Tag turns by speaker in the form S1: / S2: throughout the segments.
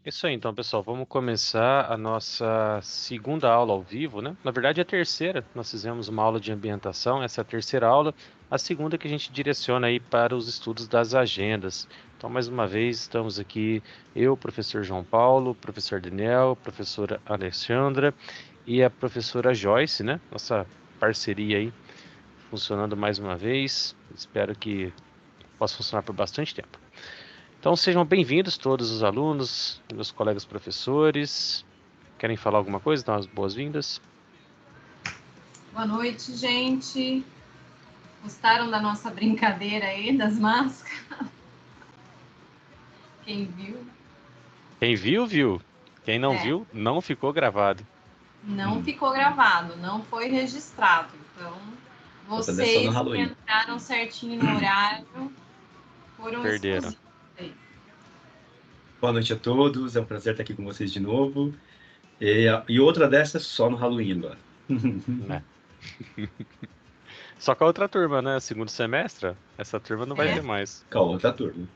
S1: Isso aí, então, pessoal, vamos começar a nossa segunda aula ao vivo, né? Na verdade, é a terceira. Nós fizemos uma aula de ambientação, essa é a terceira aula. A segunda que a gente direciona aí para os estudos das agendas. Então, mais uma vez, estamos aqui, eu, professor João Paulo, professor Daniel, professora Alexandra e a professora Joyce, né? Nossa parceria aí, funcionando mais uma vez. Espero que possa funcionar por bastante tempo. Então sejam bem-vindos todos os alunos, meus colegas professores. Querem falar alguma coisa? Dar as boas-vindas?
S2: Boa noite, gente. Gostaram da nossa brincadeira aí das máscaras? Quem viu?
S1: Quem viu, viu. Quem não
S2: É,
S1: viu, não ficou gravado.
S2: não ficou gravado, não foi registrado. Então,
S3: Vou fazer só no
S2: vocês que
S3: Halloween.
S2: entraram certinho no horário foram
S1: Perderam.
S2: exclusivos aí.
S3: Boa noite a todos, é um prazer estar aqui com vocês de novo. E outra dessas só no Halloween agora.
S1: Né? Só com a outra turma, né? Segundo semestre, essa turma não vai
S2: É,
S1: ter mais.
S3: Com a outra turma.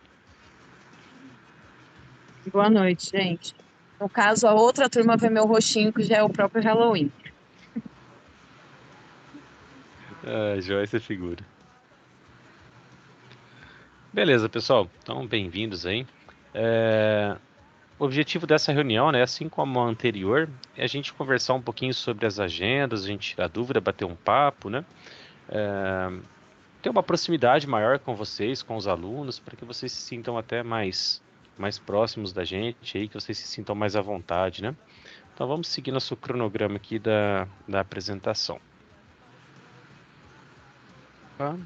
S4: Boa noite, gente. No caso, a outra turma vê meu rostinho, que já é o próprio Halloween.
S1: Joyce é figura. Beleza, pessoal. Então, bem-vindos aí. O objetivo dessa reunião, né, assim como a anterior, é a gente conversar um pouquinho sobre as agendas, a gente tirar dúvida, bater um papo, né? Ter uma proximidade maior com vocês, com os alunos, para que vocês se sintam até mais próximos da gente, aí, que vocês se sintam mais à vontade, né? Então vamos seguir nosso cronograma aqui da apresentação. Tá?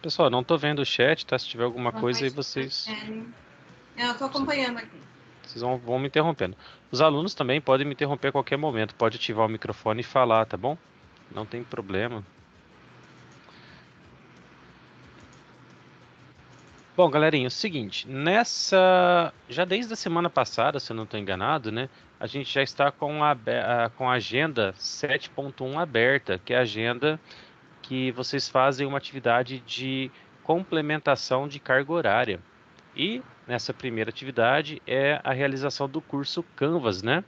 S1: Pessoal, não estou vendo o chat, tá? Se tiver alguma
S2: boa
S1: coisa aí
S2: noite,
S1: vocês,
S2: Daniele. Eu estou acompanhando aqui.
S1: vocês vão me interrompendo. Os alunos também podem me interromper a qualquer momento, pode ativar o microfone e falar, tá bom? Não tem problema. Bom, galerinha, é o seguinte, já desde a semana passada, se eu não estou enganado, né, a gente já está com a agenda 7.1 aberta, que é a agenda que vocês fazem uma atividade de complementação de carga horária. E nessa primeira atividade é a realização do curso Canvas, né?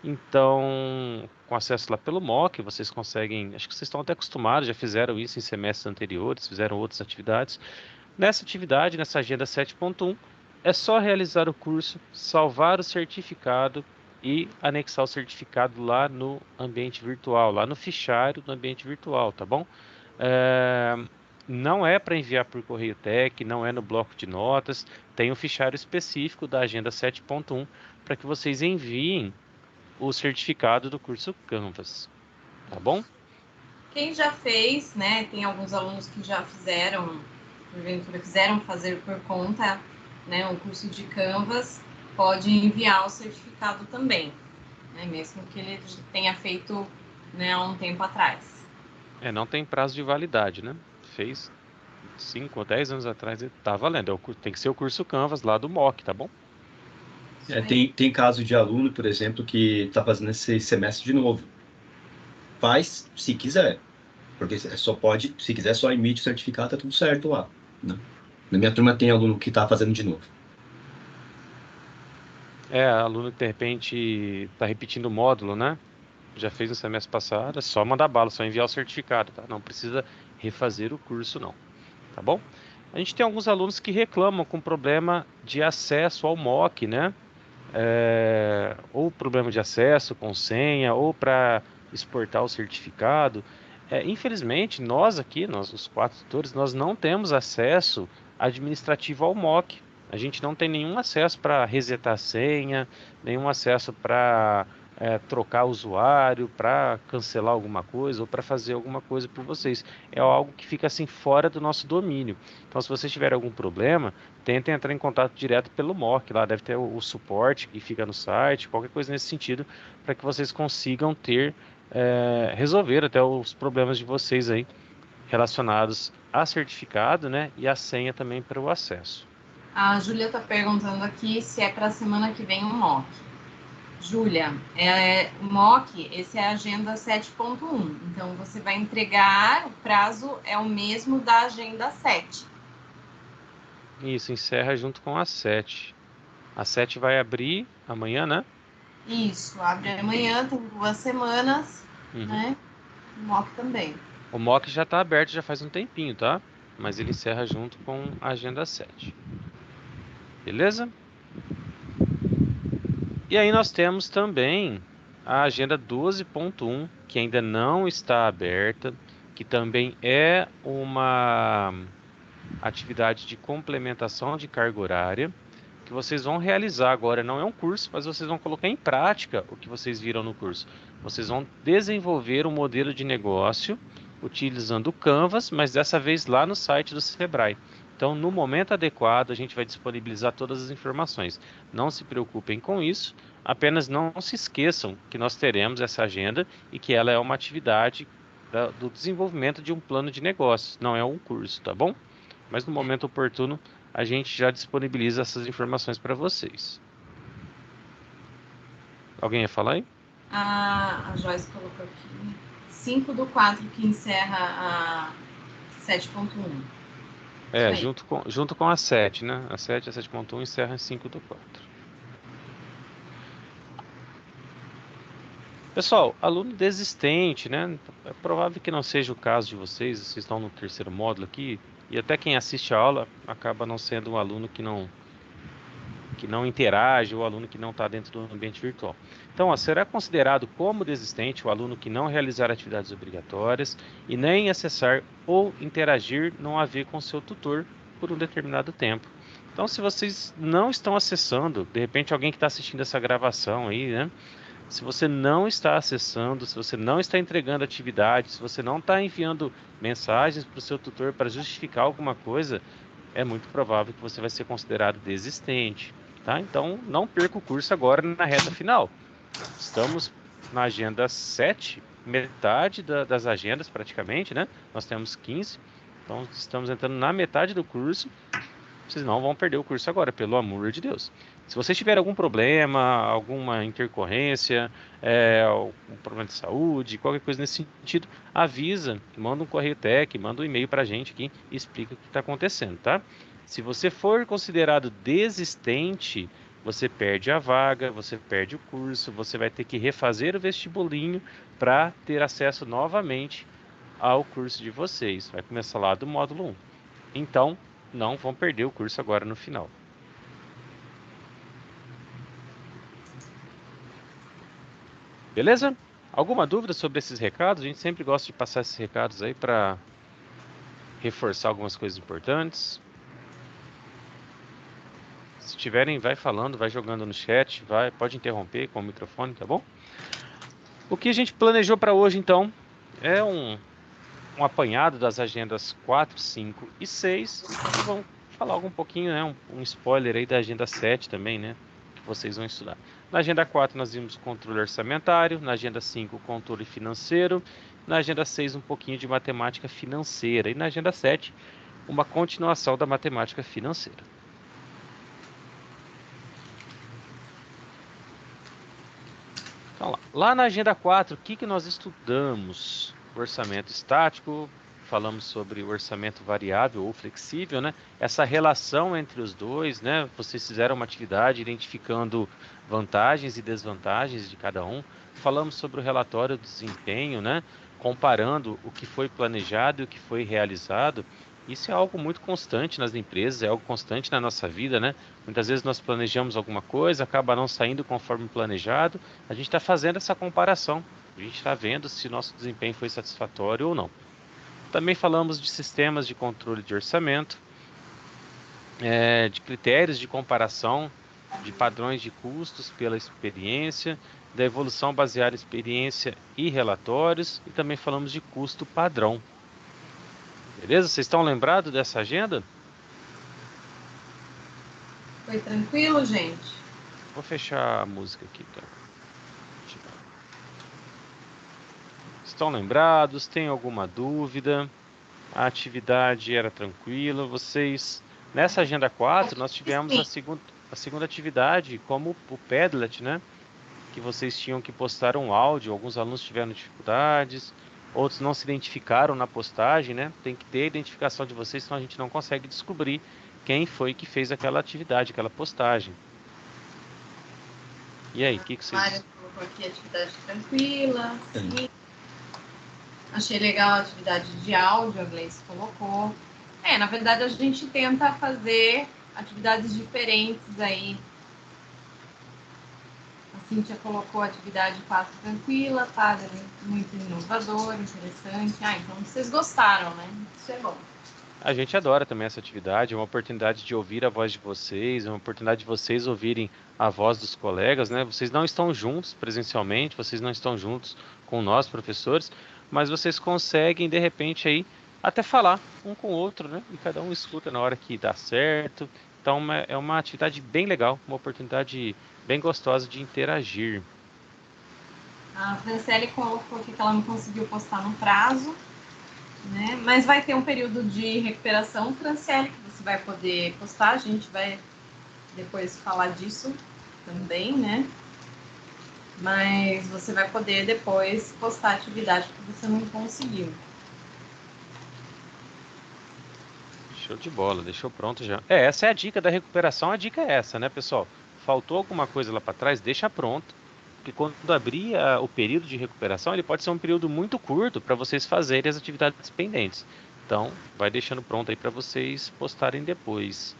S1: Então, com acesso lá pelo MOOC, vocês conseguem, acho que vocês estão até acostumados, já fizeram isso em semestres anteriores, fizeram outras atividades. Nessa atividade, nessa agenda 7.1, é só realizar o curso, salvar o certificado e anexar o certificado lá no ambiente virtual, lá no fichário do ambiente virtual, tá bom? É, Não é para enviar por correio tech, não é no bloco de notas, tem um fichário específico da agenda 7.1 para que vocês enviem o certificado do curso Canvas, tá bom?
S2: Quem já fez, né? Tem alguns alunos que já fizeram, porventura quiseram fazer por conta, né? Um curso de Canvas, pode enviar o certificado também, né? Mesmo que ele tenha feito, né, há um tempo atrás.
S1: Não tem prazo de validade, né? Fez 5 ou 10 anos atrás, tá valendo. Tem que ser o curso Canvas lá do MOOC, tá bom?
S2: Isso aí.
S3: Tem caso de aluno, por exemplo, que está fazendo esse semestre de novo. Faz se quiser, porque só pode, se quiser, só emite o certificado, tá tudo certo lá, né? Na minha turma tem aluno que está fazendo de novo.
S1: Aluno que de repente está repetindo o módulo, né? Já fez no semestre passado, é só mandar bala, só enviar o certificado, tá? Não precisa refazer o curso, não, tá bom? A gente tem alguns alunos que reclamam com problema de acesso ao MOOC, né? Ou problema de acesso com senha, ou para exportar o certificado. Infelizmente, nós aqui, nós os quatro tutores, nós não temos acesso administrativo ao MOOC. A gente não tem nenhum acesso para resetar a senha, nenhum acesso para trocar usuário, para cancelar alguma coisa ou para fazer alguma coisa por vocês. É algo que fica assim fora do nosso domínio. Então, se vocês tiverem algum problema, tentem entrar em contato direto pelo MOOC, lá deve ter o suporte que fica no site, qualquer coisa nesse sentido, para que vocês consigam resolver até os problemas de vocês aí relacionados a certificado, né, e a senha também para o acesso.
S2: A Júlia está perguntando aqui se é para a semana que vem um mock. Júlia, o mock, esse é a agenda 7.1. Então, você vai entregar, o prazo é o mesmo da agenda 7.
S1: Isso, encerra junto com a 7. A 7 vai abrir amanhã, né?
S2: Isso, abre amanhã, tem 2 semanas,
S1: Uhum.
S2: né? O mock também.
S1: O mock já está aberto já faz um tempinho, tá? Mas ele encerra junto com a agenda 7. Beleza? E aí nós temos também a agenda 12.1, que ainda não está aberta, que também é uma atividade de complementação de carga horária, que vocês vão realizar agora. Não é um curso, mas vocês vão colocar em prática o que vocês viram no curso. Vocês vão desenvolver um modelo de negócio utilizando o Canvas, mas dessa vez lá no site do Sebrae. Então, no momento adequado, a gente vai disponibilizar todas as informações. Não se preocupem com isso, apenas não se esqueçam que nós teremos essa agenda e que ela é uma atividade do desenvolvimento de um plano de negócios, não é um curso, tá bom? Mas no momento oportuno, a gente já disponibiliza essas informações para vocês. Alguém ia falar aí?
S2: A Joyce colocou aqui 5/4 que encerra a 7.1.
S1: É,
S2: Isso aí.
S1: junto com a 7, né? A 7 e a 7.1 encerra em 5/4. Pessoal, aluno desistente, né? É provável que não seja o caso de vocês estão no terceiro módulo aqui, e até quem assiste a aula acaba não sendo um aluno que não interage, ou aluno que não está dentro do ambiente virtual. Então, ó, será considerado como desistente o aluno que não realizar atividades obrigatórias e nem acessar ou interagir não AV com seu tutor por um determinado tempo. Então, se vocês não estão acessando, de repente alguém que está assistindo essa gravação aí, né? Se você não está acessando, se você não está entregando atividades, se você não está enviando mensagens para o seu tutor para justificar alguma coisa, é muito provável que você vai ser considerado desistente, tá? Então, não perca o curso agora na reta final. Estamos na agenda 7, metade das agendas praticamente, né? Nós temos 15, então estamos entrando na metade do curso. Vocês não vão perder o curso agora, pelo amor de Deus. Se vocês tiverem algum problema, alguma intercorrência, algum problema de saúde, qualquer coisa nesse sentido, avisa, manda um correio tech, manda um e-mail para a gente aqui e explica o que está acontecendo, tá? Se você for considerado desistente, você perde a vaga, você perde o curso, você vai ter que refazer o vestibulinho para ter acesso novamente ao curso de vocês. Vai começar lá do módulo 1. Então, não vão perder o curso agora no final. Beleza? Alguma dúvida sobre esses recados? A gente sempre gosta de passar esses recados aí para reforçar algumas coisas importantes. Se tiverem, vai falando, vai jogando no chat, pode interromper com o microfone, tá bom? O que a gente planejou para hoje, então, é um apanhado das agendas 4, 5 e 6. E vamos falar um pouquinho, né? Um spoiler aí da agenda 7 também, né? Que vocês vão estudar. Na agenda 4 nós vimos o controle orçamentário, na agenda 5 o controle financeiro, na agenda 6 um pouquinho de matemática financeira e na agenda 7 uma continuação da matemática financeira. Então, lá na agenda 4, o que nós estudamos? O orçamento estático, falamos sobre o orçamento variável ou flexível, né? Essa relação entre os dois, né? Vocês fizeram uma atividade identificando vantagens e desvantagens de cada um. Falamos sobre o relatório de desempenho, né? Comparando o que foi planejado e o que foi realizado. Isso é algo muito constante nas empresas, é algo constante na nossa vida, né? Muitas vezes nós planejamos alguma coisa, acaba não saindo conforme planejado. A gente está fazendo essa comparação. A gente está vendo se nosso desempenho foi satisfatório ou não. Também falamos de sistemas de controle de orçamento, de critérios de comparação, de padrões de custos pela experiência, da evolução baseada em experiência e relatórios, e também falamos de custo padrão. Beleza? Vocês estão lembrados dessa agenda?
S2: Foi tranquilo, gente?
S1: Vou fechar a música aqui, então. Estão lembrados? Tem alguma dúvida? A atividade era tranquila? Vocês, nessa agenda 4, nós tivemos a segunda atividade, como o Padlet, né? Que vocês tinham que postar um áudio. Alguns alunos tiveram dificuldades, outros não se identificaram na postagem, né? Tem que ter a identificação de vocês, senão a gente não consegue descobrir quem foi que fez aquela atividade, aquela postagem. E aí, o que
S2: Mário
S1: vocês...
S2: colocou aqui atividade tranquila. Sim. Achei legal a atividade de áudio, a Gleice colocou. Na verdade, a gente tenta fazer atividades diferentes aí. A Cíntia colocou atividade passo tranquila, tá? Muito inovador, interessante. Então vocês gostaram, né? Isso é bom.
S1: A gente adora também essa atividade, é uma oportunidade de ouvir a voz de vocês, é uma oportunidade de vocês ouvirem a voz dos colegas, né? Vocês não estão juntos presencialmente, vocês não estão juntos com nós, professores, mas vocês conseguem, de repente, aí até falar um com o outro, né? E cada um escuta na hora que dá certo. Então, é uma atividade bem legal, uma oportunidade bem gostosa de interagir.
S2: A Franciele colocou aqui que ela não conseguiu postar no prazo, né? Mas vai ter um período de recuperação, Franciele, que você vai poder postar. A gente vai depois falar disso também, né? Mas você vai poder depois postar a atividade que você não conseguiu.
S1: Show de bola, deixou pronto já. Essa é a dica da recuperação, a dica é essa, né, pessoal? Faltou alguma coisa lá para trás, deixa pronto. Porque quando abrir o período de recuperação, ele pode ser um período muito curto para vocês fazerem as atividades pendentes. Então, vai deixando pronto aí para vocês postarem depois.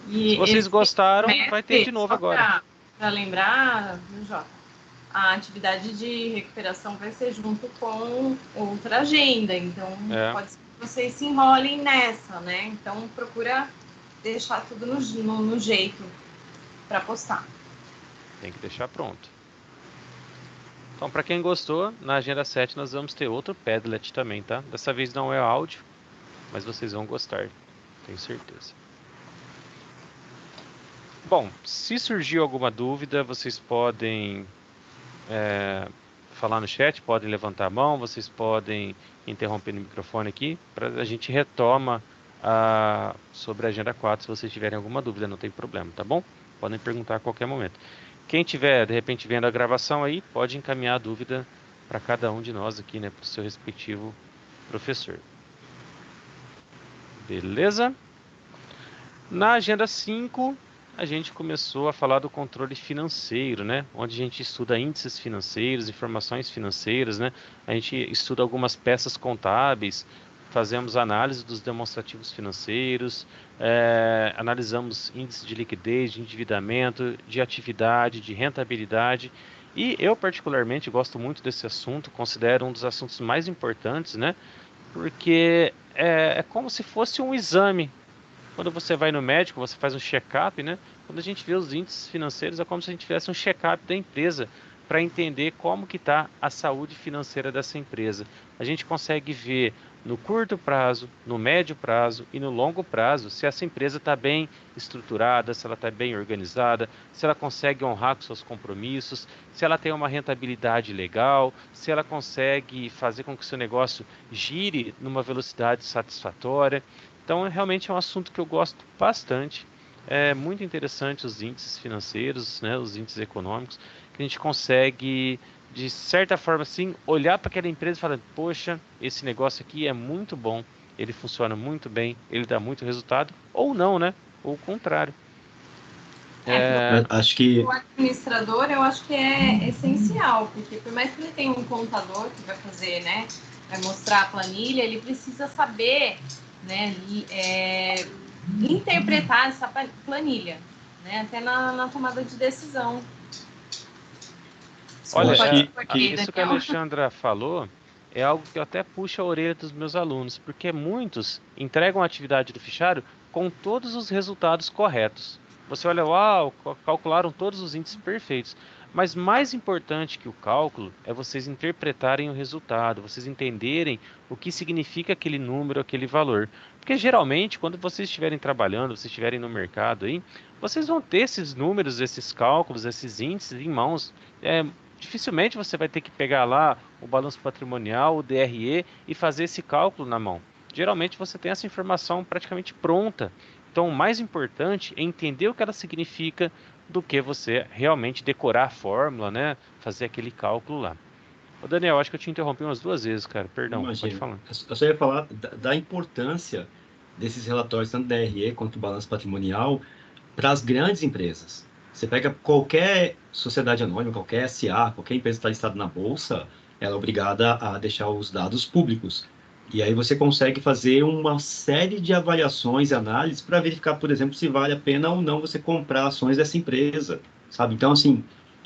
S2: E
S1: Se vocês gostaram, vai ter de novo agora.
S2: Para lembrar, Jota, a atividade de recuperação vai ser junto com outra agenda, então pode ser que vocês se enrolem nessa, né? Então procura deixar tudo no jeito para postar.
S1: Tem que deixar pronto. Então, para quem gostou, na agenda 7 nós vamos ter outro Padlet também, tá? Dessa vez não é áudio, mas vocês vão gostar, tenho certeza. Bom, se surgiu alguma dúvida, vocês podem falar no chat, podem levantar a mão, vocês podem interromper no microfone aqui, para a gente retoma sobre a agenda 4, se vocês tiverem alguma dúvida, não tem problema, tá bom? Podem perguntar a qualquer momento. Quem tiver, de repente, vendo a gravação aí, pode encaminhar a dúvida para cada um de nós aqui, né, para o seu respectivo professor. Beleza? Na agenda 5, a gente começou a falar do controle financeiro, né? Onde a gente estuda índices financeiros, informações financeiras, né? A gente estuda algumas peças contábeis, fazemos análise dos demonstrativos financeiros, analisamos índice de liquidez, de endividamento, de atividade, de rentabilidade. E eu, particularmente, gosto muito desse assunto, considero um dos assuntos mais importantes, né? Porque é como se fosse um exame. Quando você vai no médico, você faz um check-up, né? Quando a gente vê os índices financeiros, é como se a gente tivesse um check-up da empresa para entender como que está a saúde financeira dessa empresa. A gente consegue ver no curto prazo, no médio prazo e no longo prazo se essa empresa está bem estruturada, se ela está bem organizada, se ela consegue honrar com seus compromissos, se ela tem uma rentabilidade legal, se ela consegue fazer com que o seu negócio gire numa velocidade satisfatória. Então, realmente é um assunto que eu gosto bastante. É muito interessante os índices financeiros, né, os índices econômicos, que a gente consegue, de certa forma, assim, olhar para aquela empresa e falar, poxa, esse negócio aqui é muito bom, ele funciona muito bem, ele dá muito resultado, ou não, né? Ou o contrário.
S3: Acho que
S2: o administrador, eu acho que é essencial, porque por mais que ele tenha um contador que vai fazer, né, vai mostrar a planilha, ele precisa saber, né, interpretar essa planilha, né, até na tomada de decisão.
S1: Olha,
S3: que
S1: isso que a Alexandra falou é algo que eu até puxo a orelha dos meus alunos, porque muitos entregam a atividade do fichário com todos os resultados corretos. Você olha, uau, calcularam todos os índices perfeitos. Mas mais importante que o cálculo é vocês interpretarem o resultado, vocês entenderem o que significa aquele número, aquele valor. Porque geralmente, quando vocês estiverem trabalhando, vocês estiverem no mercado aí, vocês vão ter esses números, esses cálculos, esses índices em mãos. Dificilmente você vai ter que pegar lá o balanço patrimonial, o DRE e fazer esse cálculo na mão. Geralmente você tem essa informação praticamente pronta. Então, o mais importante é entender o que ela significa do que você realmente decorar a fórmula, né? Fazer aquele cálculo lá. Ô Daniel, acho que eu te interrompi umas 2 vezes, cara. Perdão, pode
S3: imagino.
S1: falar.
S3: Eu só ia falar da importância desses relatórios, tanto da DRE quanto do balanço patrimonial, para as grandes empresas. Você pega qualquer sociedade anônima, qualquer SA, qualquer empresa que está listada na bolsa, ela é obrigada a deixar os dados públicos. E aí você consegue fazer uma série de avaliações e análises para verificar, por exemplo, se vale a pena ou não você comprar ações dessa empresa, sabe? Então, assim,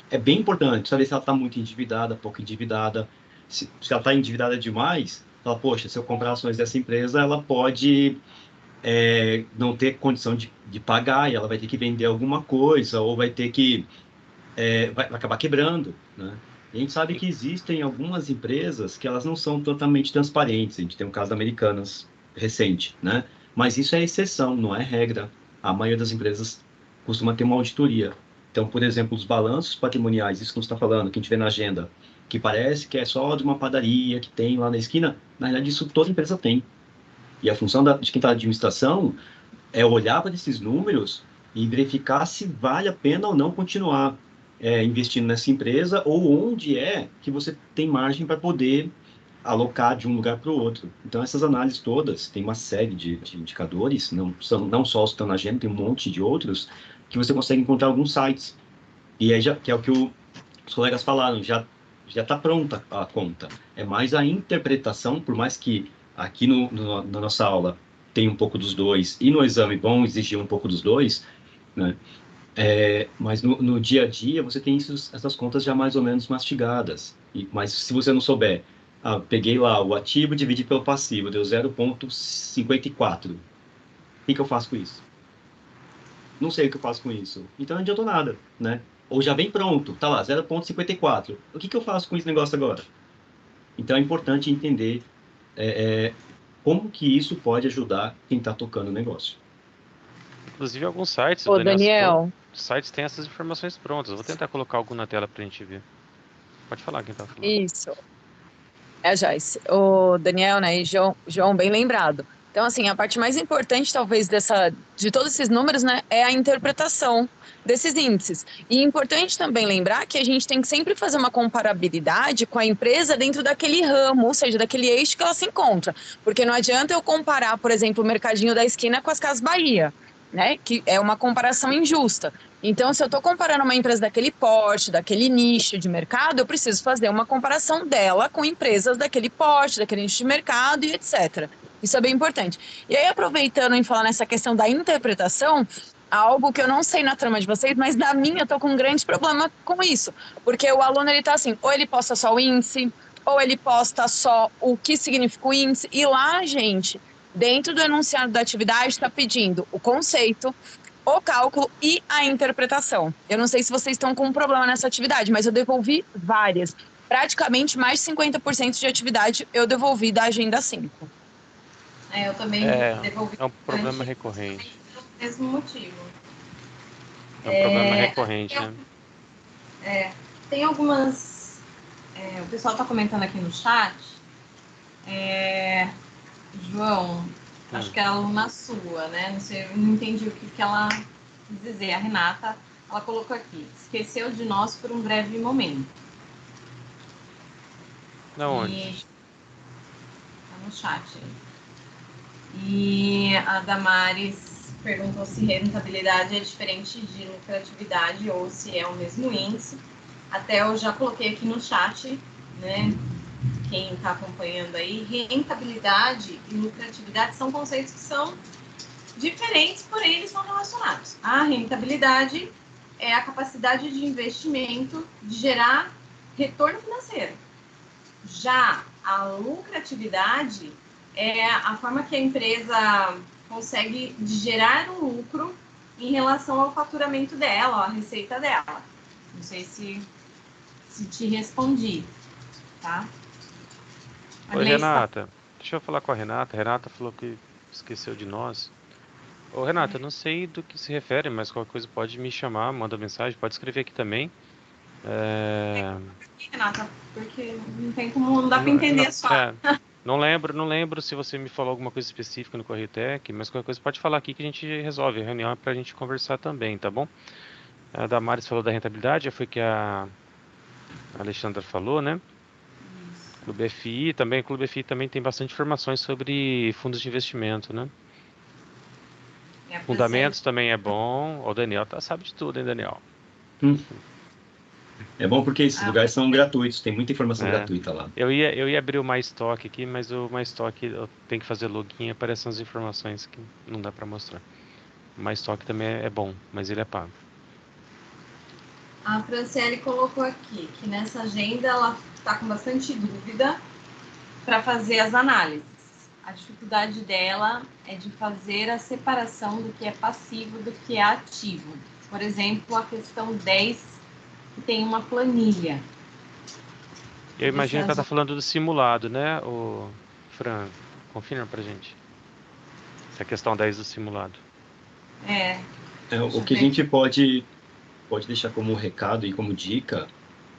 S3: é bem importante saber se ela está muito endividada, pouco endividada. Se ela está endividada demais, fala, poxa, se eu comprar ações dessa empresa, ela pode não ter condição de pagar e ela vai ter que vender alguma coisa ou vai ter que vai acabar quebrando, né? E a gente sabe que existem algumas empresas que elas não são totalmente transparentes. A gente tem um caso da Americanas recente, né? Mas isso é exceção, não é regra. A maioria das empresas costuma ter uma auditoria. Então, por exemplo, os balanços patrimoniais, isso que você está falando, que a gente vê na agenda, que parece que é só de uma padaria que tem lá na esquina, na verdade, isso toda empresa tem. E a função de quem está na administração é olhar para esses números e verificar se vale a pena ou não continuar investindo nessa empresa ou onde é que você tem margem para poder alocar de um lugar para o outro. Então, essas análises todas, tem uma série de indicadores, não só os que estão na agenda, tem um monte de outros, que você consegue encontrar em alguns sites. E aí, que é o que os colegas falaram, já está pronta a conta. É mais a interpretação, por mais que aqui na nossa aula tem um pouco dos dois, e no exame vão exigir um pouco dos dois, né? Mas no dia a dia você tem essas contas já mais ou menos mastigadas. Mas se você não souber, peguei lá o ativo dividido pelo passivo, deu 0,54. O que eu faço com isso? Não sei o que eu faço com isso. Então não adiantou nada, né? Ou já vem pronto, tá lá, 0,54. O que eu faço com esse negócio agora? Então é importante entender como que isso pode ajudar quem está tocando o negócio.
S1: Inclusive, alguns sites, o
S4: Ô,
S1: Daniel citou,
S4: Daniel,
S1: os sites têm essas informações prontas. Eu vou tentar colocar algum na tela para a gente ver. Pode falar quem tá falando.
S4: isso. Joyce. O Daniel, né, e João, bem lembrado. Então, assim, a parte mais importante, talvez, de todos esses números, né, é a interpretação desses índices. E é importante também lembrar que a gente tem que sempre fazer uma comparabilidade com a empresa dentro daquele ramo, ou seja, daquele eixo que ela se encontra. Porque não adianta eu comparar, por exemplo, o Mercadinho da Esquina com as Casas Bahia, né, que é uma comparação injusta. Então, se eu estou comparando uma empresa daquele porte, daquele nicho de mercado, eu preciso fazer uma comparação dela com empresas daquele porte, daquele nicho de mercado e etc. Isso é bem importante. E aí, aproveitando em falar nessa questão da interpretação, algo que eu não sei na trama de vocês, mas na minha eu estou com um grande problema com isso. Porque o aluno, ele está assim, ou ele posta só o índice, ou ele posta só o que significa o índice. E lá, gente, dentro do enunciado da atividade, está pedindo o conceito, o cálculo e a interpretação. Eu não sei se vocês estão com um problema nessa atividade, mas eu devolvi várias. Praticamente mais de 50% de atividade eu devolvi da agenda 5.
S2: Eu também devolvi.
S1: É um problema recorrente.
S2: Pelo mesmo motivo.
S1: É um problema recorrente, né?
S2: Tem algumas. O pessoal está comentando aqui no chat. João, acho que é aluna sua, né? Não sei, eu não entendi o que ela quis dizer. A Renata, ela colocou aqui: esqueceu de nós por um breve momento.
S1: Não, onde?
S2: Tá no chat aí. E a Damares perguntou se rentabilidade é diferente de lucratividade ou se é o mesmo índice. Até eu já coloquei aqui no chat, né? Quem está acompanhando aí, rentabilidade e lucratividade são conceitos que são diferentes, porém eles são relacionados. A rentabilidade é a capacidade de investimento de gerar retorno financeiro. Já a lucratividade é a forma que a empresa consegue gerar um lucro em relação ao faturamento dela, à receita dela. Não sei se te respondi, tá?
S1: Oi, Renata. Deixa eu falar com a Renata. A Renata falou que esqueceu de nós. Ô, Renata, eu não sei do que se refere, mas qualquer coisa pode me chamar, manda mensagem, pode escrever aqui também.
S2: Renata, porque não tem como, não dá para entender só.
S1: Não lembro se você me falou alguma coisa específica no Correitec, mas qualquer coisa pode falar aqui que a gente resolve. A reunião é pra gente conversar também, tá bom? A Damares falou da rentabilidade, já foi que a Alexandra falou, né? Clube FI também, Clube FI também tem bastante informações sobre fundos de investimento, né? Fundamentos também é bom. O Daniel sabe de tudo, hein, Daniel?
S3: Hum. É bom porque esses lugares são gratuitos, tem muita informação
S1: É.
S3: gratuita lá.
S1: Eu ia abrir o MyStock aqui, mas o MyStock eu tenho que fazer login e aparecem as informações que não dá para mostrar. O MyStock também é bom, mas ele é pago.
S2: A Franciele colocou aqui que nessa agenda ela está com bastante dúvida para fazer as análises. A dificuldade dela é de fazer a separação do que é passivo do que é ativo. Por exemplo, a questão 10, que tem uma planilha.
S1: Eu imagino que ela está falando do simulado, né, o Fran? Confirma pra gente. Essa questão 10 do simulado.
S3: O que a gente pode deixar como recado e como dica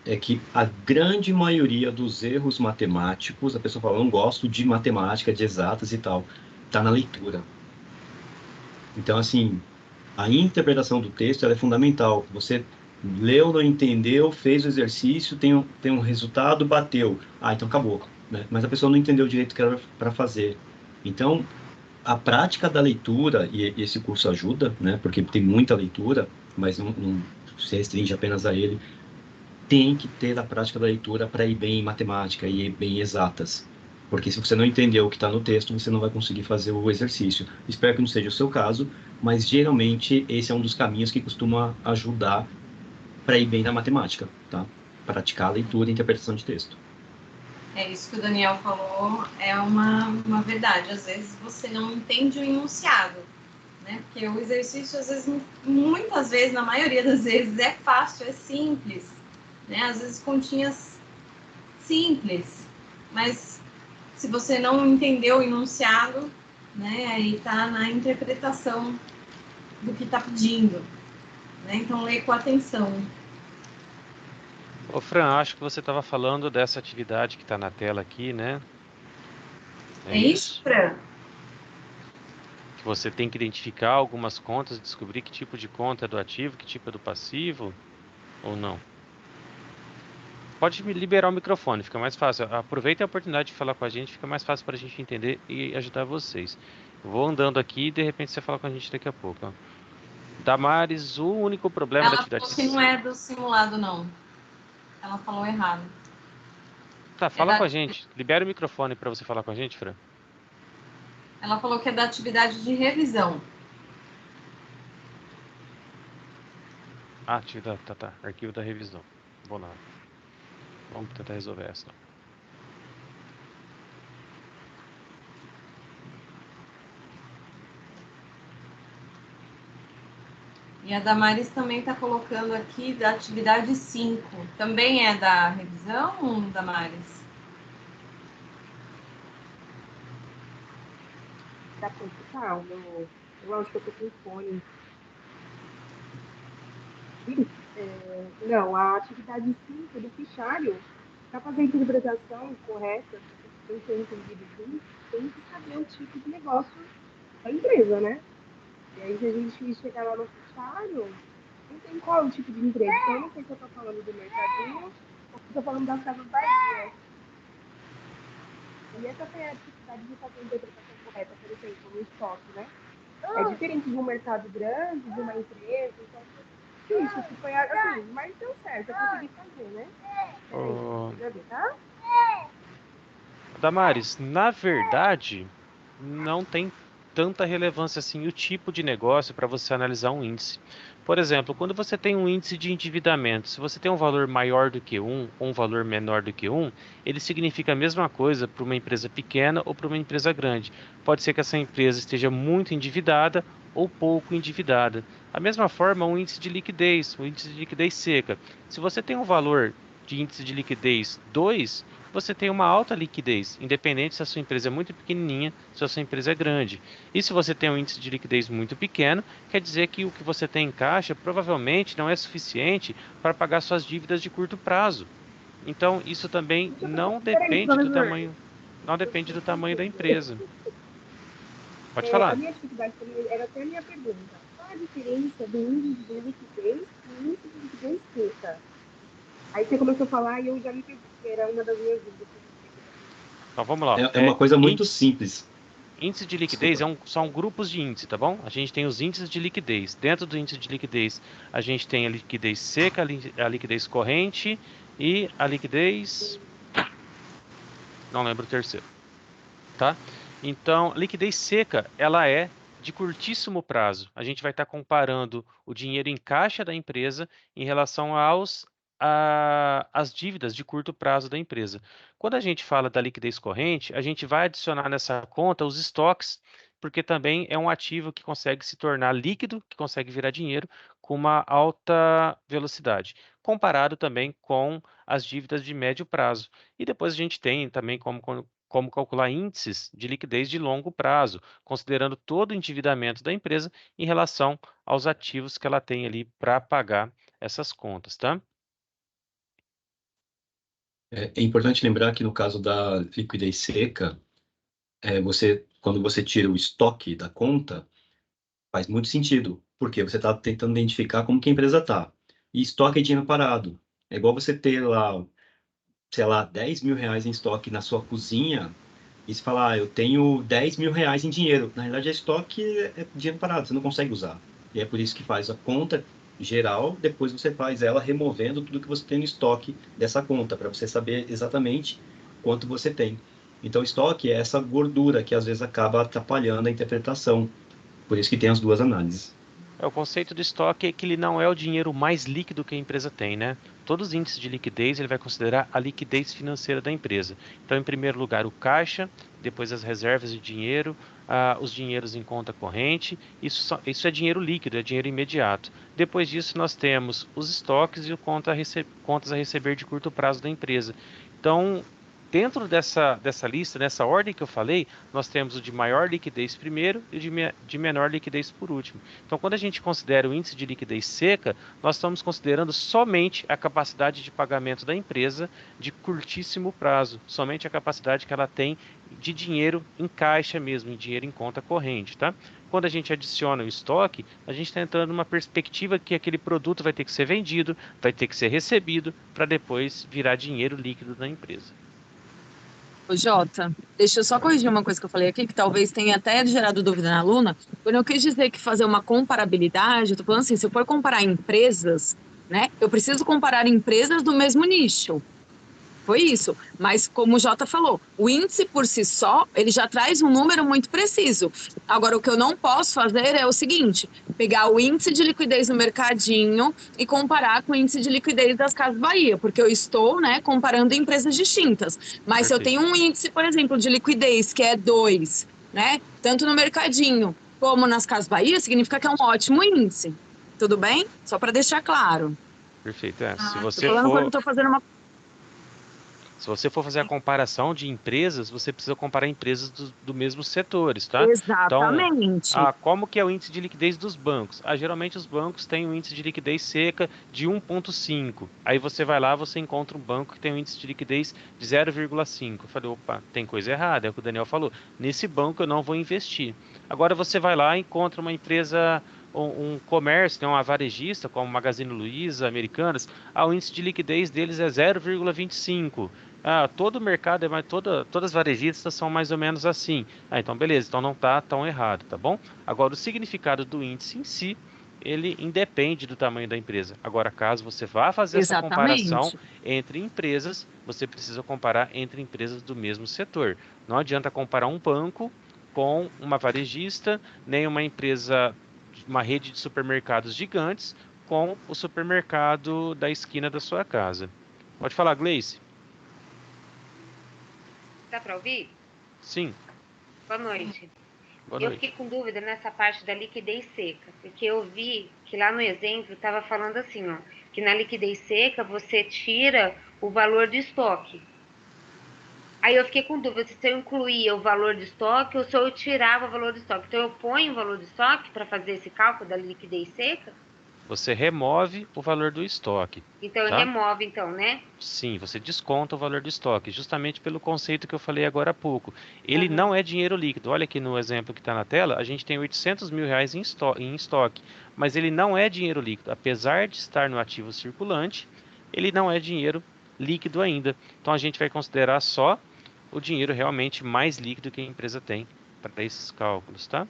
S3: é que a grande maioria dos erros matemáticos, a pessoa fala, não gosto de matemática, de exatas e tal, está na leitura. Então, assim, a interpretação do texto ela é fundamental. Você leu, não entendeu, fez o exercício, tem um resultado, bateu. Ah, então acabou, né? Mas a pessoa não entendeu direito o que era para fazer. Então, a prática da leitura, e esse curso ajuda, né? Porque tem muita leitura, mas não se restringe apenas a ele, tem que ter a prática da leitura para ir bem em matemática e ir bem em exatas. Porque se você não entender o que está no texto, você não vai conseguir fazer o exercício. Espero que não seja o seu caso, mas geralmente esse é um dos caminhos que costuma ajudar para ir bem na matemática, tá? Praticar a leitura e interpretação de texto.
S2: É isso que o Daniel falou, é uma verdade. Às vezes você não entende o enunciado, né? Porque o exercício, às vezes, muitas vezes, na maioria das vezes, é fácil, é simples, né? Às vezes continhas simples, mas se você não entendeu o enunciado, né? Aí tá na interpretação do que está pedindo, né? Então lê com atenção.
S1: Ô Fran, acho que você estava falando dessa atividade que está na tela aqui, né?
S2: É isso, Fran?
S1: Que você tem que identificar algumas contas, descobrir que tipo de conta é do ativo, que tipo é do passivo, ou não? Pode me liberar o microfone, fica mais fácil. Aproveita a oportunidade de falar com a gente, fica mais fácil para a gente entender e ajudar vocês. Eu vou andando aqui e de repente você fala com a gente daqui a pouco. Ó. Damares, o único problema da
S2: Ela
S1: atividade...
S2: falou que não é do simulado, não. Ela falou errado.
S1: Tá, fala com a gente. Libera o microfone para você falar com a gente, Fran.
S2: Ela falou que é da atividade de revisão.
S1: Ah, atividade, tá. Arquivo da revisão. Vou lá. Vamos tentar resolver essa.
S2: E a Damaris também está colocando aqui da atividade 5. Também é da revisão, Damaris?
S5: Dá para escutar? Eu acho que eu tô com fone. Não, a atividade 5 do fichário, para fazer a interpretação correta, sem ter entendido tudo, tem que saber o tipo de negócio da empresa, né? E aí, se a gente chegar lá no fichário, não tem qual é o tipo de empresa. Então, eu não sei se eu estou falando do mercadinho ou se eu estou falando das casas Bahia. E essa foi a dificuldade de fazer a interpretação correta, por exemplo, no estoque, né? É diferente de um mercado grande, de uma empresa. Então, isso que foi assim, mas deu certo, eu consegui fazer, né? Peraí, deixa eu ver, tá?
S1: Damares, na verdade, não tem tanta relevância assim o tipo de negócio para você analisar um índice. Por exemplo, quando você tem um índice de endividamento, se você tem um valor maior do que um ou um valor menor do que um, ele significa a mesma coisa para uma empresa pequena ou para uma empresa grande. Pode ser que essa empresa esteja muito endividada ou pouco endividada. Da mesma forma, um índice de liquidez, um índice de liquidez seca. Se você tem um valor de índice de liquidez 2, você tem uma alta liquidez, independente se a sua empresa é muito pequenininha, se a sua empresa é grande. E se você tem um índice de liquidez muito pequeno, quer dizer que o que você tem em caixa provavelmente não é suficiente para pagar suas dívidas de curto prazo. Então, isso também não depende do tamanho, não depende do tamanho da empresa. Pode falar.
S5: A minha dificuldade também era até a minha pergunta. Qual a diferença do índice de liquidez e o índice de liquidez seca? Aí você começou a falar e eu já me perdi, que era uma das minhas dúvidas que a gente tem que fazer.
S1: Então, vamos lá.
S3: É uma coisa muito simples.
S1: Índice de liquidez
S3: Desculpa.
S1: são grupos de índice, tá bom? A gente tem os índices de liquidez. Dentro do índice de liquidez, a gente tem a liquidez seca, a liquidez corrente e a liquidez... Não lembro o terceiro, tá? Então, liquidez seca, ela é de curtíssimo prazo. A gente vai estar comparando o dinheiro em caixa da empresa em relação às dívidas de curto prazo da empresa. Quando a gente fala da liquidez corrente, a gente vai adicionar nessa conta os estoques, porque também é um ativo que consegue se tornar líquido, que consegue virar dinheiro com uma alta velocidade, comparado também com as dívidas de médio prazo. E depois a gente tem também como calcular índices de liquidez de longo prazo, considerando todo o endividamento da empresa em relação aos ativos que ela tem ali para pagar essas contas, tá?
S3: É importante lembrar que no caso da liquidez seca, quando você tira o estoque da conta, faz muito sentido, porque você está tentando identificar como que a empresa está. E estoque é dinheiro parado. É igual você ter lá, sei lá, 10 mil reais em estoque na sua cozinha e você falar, eu tenho 10 mil reais em dinheiro. Na realidade, estoque é dinheiro parado, você não consegue usar. E é por isso que faz a conta geral, depois você faz ela removendo tudo que você tem no estoque dessa conta, para você saber exatamente quanto você tem. Então, estoque é essa gordura que às vezes acaba atrapalhando a interpretação. Por isso que tem as duas análises.
S1: O conceito do estoque é que ele não é o dinheiro mais líquido que a empresa tem, né? Todos os índices de liquidez, ele vai considerar a liquidez financeira da empresa. Então, em primeiro lugar, o caixa, depois as reservas de dinheiro, os dinheiros em conta corrente. Isso é dinheiro líquido, é dinheiro imediato. Depois disso, nós temos os estoques e o contas a receber de curto prazo da empresa. Então, dentro dessa lista, nessa ordem que eu falei, nós temos o de maior liquidez primeiro e o de menor liquidez por último. Então, quando a gente considera o índice de liquidez seca, nós estamos considerando somente a capacidade de pagamento da empresa de curtíssimo prazo, somente a capacidade que ela tem de dinheiro em caixa mesmo, em dinheiro em conta corrente, tá? Quando a gente adiciona o estoque, a gente está entrando numa perspectiva que aquele produto vai ter que ser vendido, vai ter que ser recebido, para depois virar dinheiro líquido da empresa.
S4: Ô, Jota, deixa eu só corrigir uma coisa que eu falei aqui, que talvez tenha até gerado dúvida na aluna. Quando eu quis dizer que fazer uma comparabilidade, eu tô falando assim, se eu for comparar empresas, né, eu preciso comparar empresas do mesmo nicho. Foi isso. Mas, como o Jota falou, o índice por si só, ele já traz um número muito preciso. Agora, o que eu não posso fazer é o seguinte: pegar o índice de liquidez no mercadinho e comparar com o índice de liquidez das Casas Bahia, porque eu estou, né, comparando empresas distintas. Mas se eu
S1: Perfeito.
S4: tenho um índice, por exemplo, de liquidez que é 2, né, tanto no mercadinho como nas Casas Bahia, significa que é um ótimo índice. Tudo bem? Só para deixar claro.
S1: Perfeito. Se
S2: Ah,
S4: Tô
S1: você
S4: falando quando eu
S1: for
S4: estou fazendo uma.
S1: Se você for fazer a comparação de empresas, você precisa comparar empresas do mesmo setores, tá? Então,
S4: Exatamente.
S1: como que é o índice de liquidez dos bancos? Geralmente os bancos têm um índice de liquidez seca de 1,5. Aí você vai lá, você encontra um banco que tem um índice de liquidez de 0,5. Eu falei, opa, tem coisa errada, é o que o Daniel falou. Nesse banco eu não vou investir. Agora você vai lá e encontra uma empresa, um comércio, né, uma varejista, como Magazine Luiza, Americanas, o índice de liquidez deles é 0,25. Todo o mercado, todas as varejistas são mais ou menos assim. Então beleza, então não está tão errado, tá bom? Agora, o significado do índice em si, ele independe do tamanho da empresa. Agora, caso você vá fazer essa comparação
S4: Exatamente.
S1: entre empresas, você precisa comparar entre empresas do mesmo setor. Não adianta comparar um banco com uma varejista, nem uma empresa, uma rede de supermercados gigantes com o supermercado da esquina da sua casa. Pode falar, Gleice?
S6: Dá para ouvir?
S1: Sim,
S6: Boa noite.
S1: boa
S6: Eu fiquei
S1: noite.
S6: com dúvida nessa parte da liquidez seca, porque eu vi que lá no exemplo estava falando assim, ó, que na liquidez seca você tira o valor do estoque. Aí eu fiquei com dúvida se eu incluía o valor do estoque ou se eu tirava o valor do estoque. Então eu ponho o valor do estoque para fazer esse cálculo da liquidez seca?
S1: Você remove o valor do estoque,
S6: Então
S1: tá?
S6: remove então, né?
S1: Sim, você desconta o valor do estoque, justamente pelo conceito que eu falei agora há pouco. Ele
S6: Aham.
S1: não é dinheiro líquido. Olha aqui no exemplo que está na tela, a gente tem 800 mil reais em estoque, mas ele não é dinheiro líquido. Apesar de estar no ativo circulante, ele não é dinheiro líquido ainda. Então a gente vai considerar só o dinheiro realmente mais líquido que a empresa tem para esses cálculos, tá?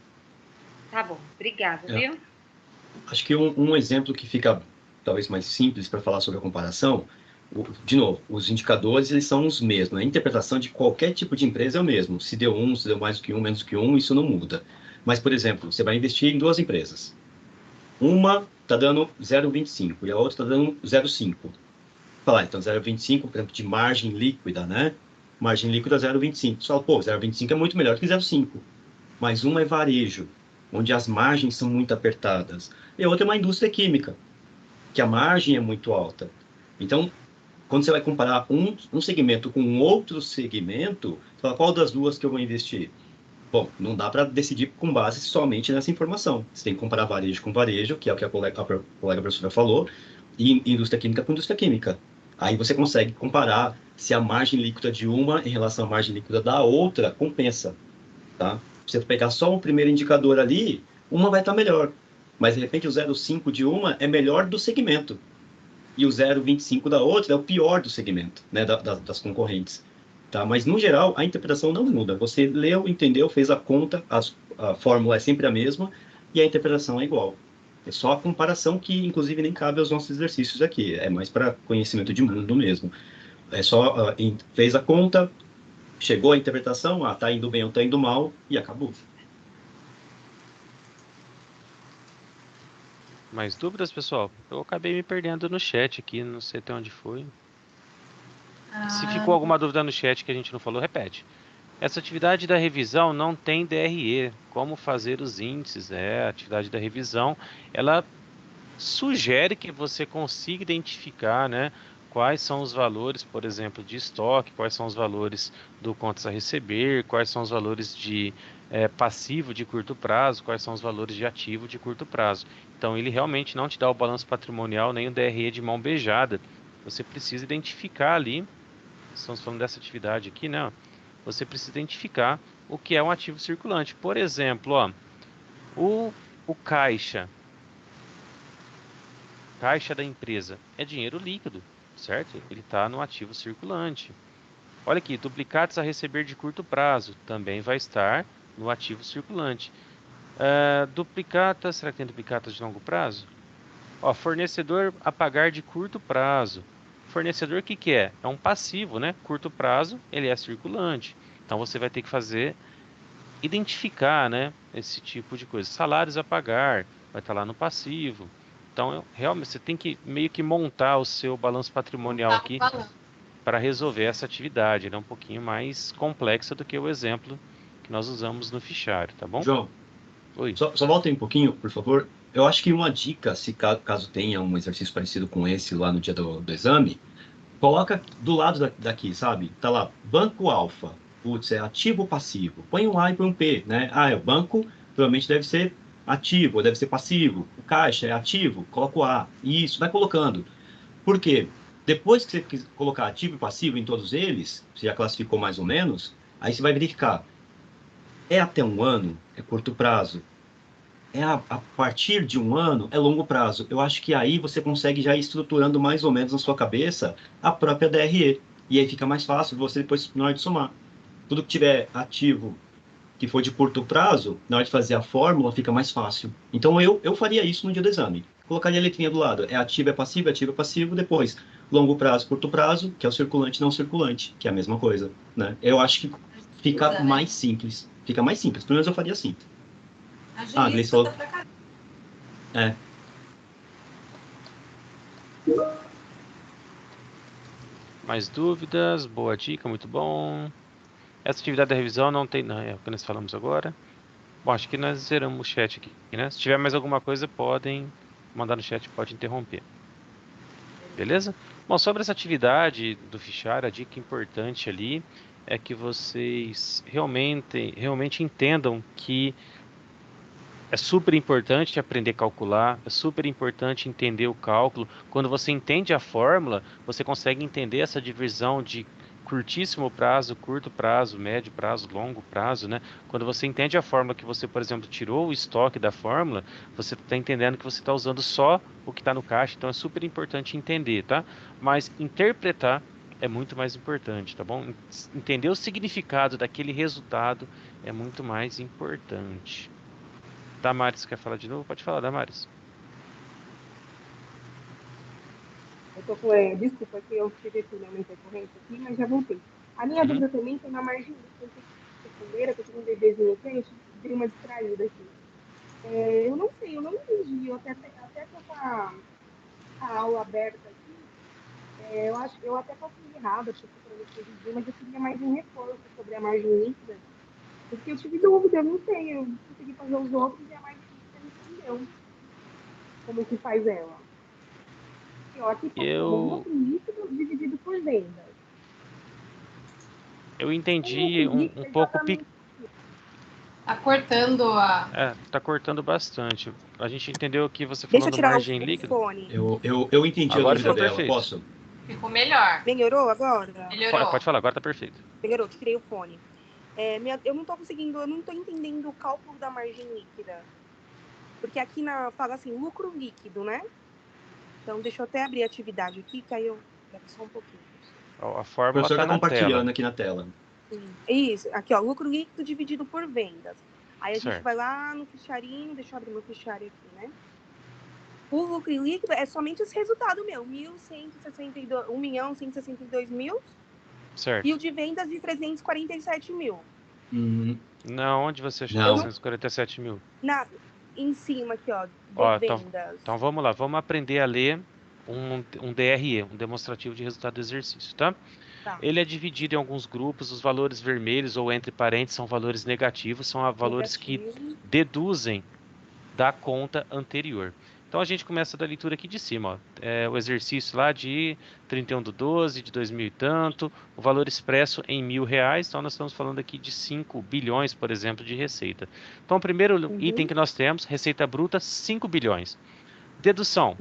S6: Tá bom, obrigada,
S3: É.
S6: viu?
S3: Acho que um exemplo que fica talvez mais simples para falar sobre a comparação, de novo, os indicadores eles são os mesmos. A interpretação de qualquer tipo de empresa é o mesmo. Se deu um, se deu mais do que um, menos do que um, isso não muda. Mas, por exemplo, você vai investir em duas empresas. Uma está dando 0,25 e a outra está dando 0,5. Falar, então 0,25, por exemplo, de margem líquida, né? Margem líquida 0,25. Você fala, pô, 0,25 é muito melhor que 0,5. Mas uma é varejo, onde as margens são muito apertadas. E a outra é uma indústria química, que a margem é muito alta. Então, quando você vai comparar um segmento com um outro segmento, você fala, qual das duas que eu vou investir? Bom, não dá para decidir com base somente nessa informação. Você tem que comparar varejo com varejo, que é o que a colega professora falou, e indústria química com indústria química. Aí você consegue comparar se a margem líquida de uma em relação à margem líquida da outra compensa, tá? Se você pegar só o primeiro indicador ali, uma vai estar melhor. Mas, de repente, o 0,5 de uma é melhor do segmento. E o 0,25 da outra é o pior do segmento, né, das concorrentes. Tá? Mas, no geral, a interpretação não muda. Você leu, entendeu, fez a conta, a fórmula é sempre a mesma e a interpretação é igual. É só a comparação que, inclusive, nem cabe aos nossos exercícios aqui. É mais para conhecimento de mundo mesmo. É só, fez a conta, chegou a interpretação, tá indo bem ou tá indo mal, e acabou.
S1: Mais dúvidas, pessoal? Eu acabei me perdendo no chat aqui, não sei até onde foi. Se ficou alguma dúvida no chat que a gente não falou, repete. Essa atividade da revisão não tem DRE. Como fazer os índices? A atividade da revisão, ela sugere que você consiga identificar, né, quais são os valores, por exemplo, de estoque, quais são os valores do contas a receber, quais são os valores de passivo de curto prazo, quais são os valores de ativo de curto prazo. Então, ele realmente não te dá o balanço patrimonial nem o DRE de mão beijada. Você precisa identificar ali, estamos falando dessa atividade aqui, né? Você precisa identificar o que é um ativo circulante. Por exemplo, ó, o caixa da empresa é dinheiro líquido, certo? Ele está no ativo circulante. Olha aqui, duplicatas a receber de curto prazo também vai estar no ativo circulante. Duplicatas, será que tem duplicatas de longo prazo? Ó, fornecedor a pagar de curto prazo. Fornecedor, o que é? É um passivo, né? Curto prazo, ele é circulante. Então você vai ter que identificar, né, esse tipo de coisa. Salários a pagar, vai estar lá no passivo. Então, realmente, você tem que meio que montar o seu balanço patrimonial aqui para resolver essa atividade. Ela é um pouquinho mais complexa do que o exemplo que nós usamos no fichário, tá bom?
S3: João,
S1: Oi.
S3: só volta aí um pouquinho, por favor. Eu acho que uma dica, se caso tenha um exercício parecido com esse lá no dia do exame, coloca do lado daqui, sabe? Tá lá, Banco Alfa. Putz, é ativo ou passivo? Põe um A e põe um P, né? Ah, o banco provavelmente deve ser ativo, ou deve ser passivo. O caixa é ativo, coloca o A. Isso, vai colocando. Por quê? Depois que você colocar ativo e passivo em todos eles, você já classificou mais ou menos, aí você vai verificar. É até um ano? É curto prazo? É a partir de um ano? É longo prazo? Eu acho que aí você consegue já ir estruturando mais ou menos na sua cabeça a própria DRE. E aí fica mais fácil você depois, na hora de somar. Tudo que tiver ativo que for de curto prazo, na hora de fazer a fórmula, fica mais fácil. Então, eu faria isso no dia do exame. Colocaria a letrinha do lado. É ativo, é passivo, depois longo prazo, curto prazo, que é o circulante, não circulante, que é a mesma coisa, né? Eu acho que fica mais simples. Fica mais simples. Pelo menos eu faria assim.
S2: A Gleice falou...
S1: Mais dúvidas? Boa dica, muito bom. Essa atividade da revisão não tem... Não, é o que nós falamos agora. Bom, acho que nós zeramos o chat aqui, né? Se tiver mais alguma coisa, podem mandar no chat, pode interromper. Beleza? Bom, sobre essa atividade do fichário, a dica importante ali é que vocês realmente entendam que é super importante aprender a calcular, é super importante entender o cálculo. Quando você entende a fórmula, você consegue entender essa divisão de curtíssimo prazo, curto prazo, médio prazo, longo prazo, né? Quando você entende a fórmula que você, por exemplo, tirou o estoque da fórmula, você está entendendo que você está usando só o que está no caixa, então é super importante entender, tá? Mas interpretar é muito mais importante, tá bom? Entender o significado daquele resultado é muito mais importante. Damares, quer falar de novo? Pode falar, Damares.
S5: Eu tô com, desculpa que eu tive aqui uma intercorrência aqui, mas já voltei. A minha
S1: Uhum.
S5: dúvida também foi na margem líquida, não sei se responderam, que eu tenho um bebezinho aqui, a gente deu uma distraída aqui. Eu não sei, eu não entendi, até com a aula aberta aqui, eu até posso ir errada, porque para me corrigir, mas eu queria mais um reforço sobre a margem líquida, porque eu tive dúvida, eu não sei, eu consegui fazer os outros e a margem líquida me prendeu. Como que faz ela? Aqui, ó, aqui tá como
S1: Eu,
S5: lucro líquido dividido por vendas.
S1: eu
S5: O lucro
S1: entendi um
S5: líquido é
S1: pouco.
S5: exatamente.
S2: Tá cortando a.
S1: Tá cortando bastante. A gente entendeu que você
S5: Deixa eu
S1: falando
S5: tirar o
S1: margem líquida.
S5: fone.
S3: Eu entendi a
S1: Agora
S3: dúvida
S1: ficou
S3: dela,
S1: perfeito.
S3: posso?
S2: Ficou melhor.
S5: Melhorou agora?
S2: Melhorou.
S1: Pode falar, agora tá perfeito.
S5: Melhorou, tirei o fone. Eu não tô conseguindo, eu não tô entendendo o cálculo da margem líquida. Porque aqui fala assim, lucro líquido, né? Então, deixa eu até abrir a atividade aqui, que aí eu... Espera só um pouquinho.
S1: A
S3: O
S1: fórmula
S3: professor
S1: tá
S3: está
S1: na
S3: compartilhando
S1: tela.
S3: aqui na tela.
S5: Isso, aqui, ó, lucro líquido dividido por vendas. Aí a gente
S1: Certo.
S5: vai lá no fichário, deixa eu abrir meu fichário aqui, né? O lucro líquido é somente esse resultado meu, 1.162.000,
S1: Certo.
S5: e o de vendas de 347 mil.
S1: Não, onde você achou
S3: Não.
S1: 347 mil?
S5: Em cima aqui, ó, de
S1: Então
S5: vendas.
S1: vamos lá, vamos aprender a ler um DRE, um demonstrativo de resultado do exercício, tá?
S5: Tá.
S1: Ele é dividido em alguns grupos, os valores vermelhos ou entre parênteses são valores negativos, são valores que
S5: Negativo.
S1: deduzem da conta anterior. Então a gente começa da leitura aqui de cima, ó. O exercício lá de 31/12 de 2000 e tanto, o valor expresso em R$ 1.000, então nós estamos falando aqui de 5 bilhões, por exemplo, de receita. Então o primeiro item que nós temos, receita bruta, 5 bilhões. Dedução,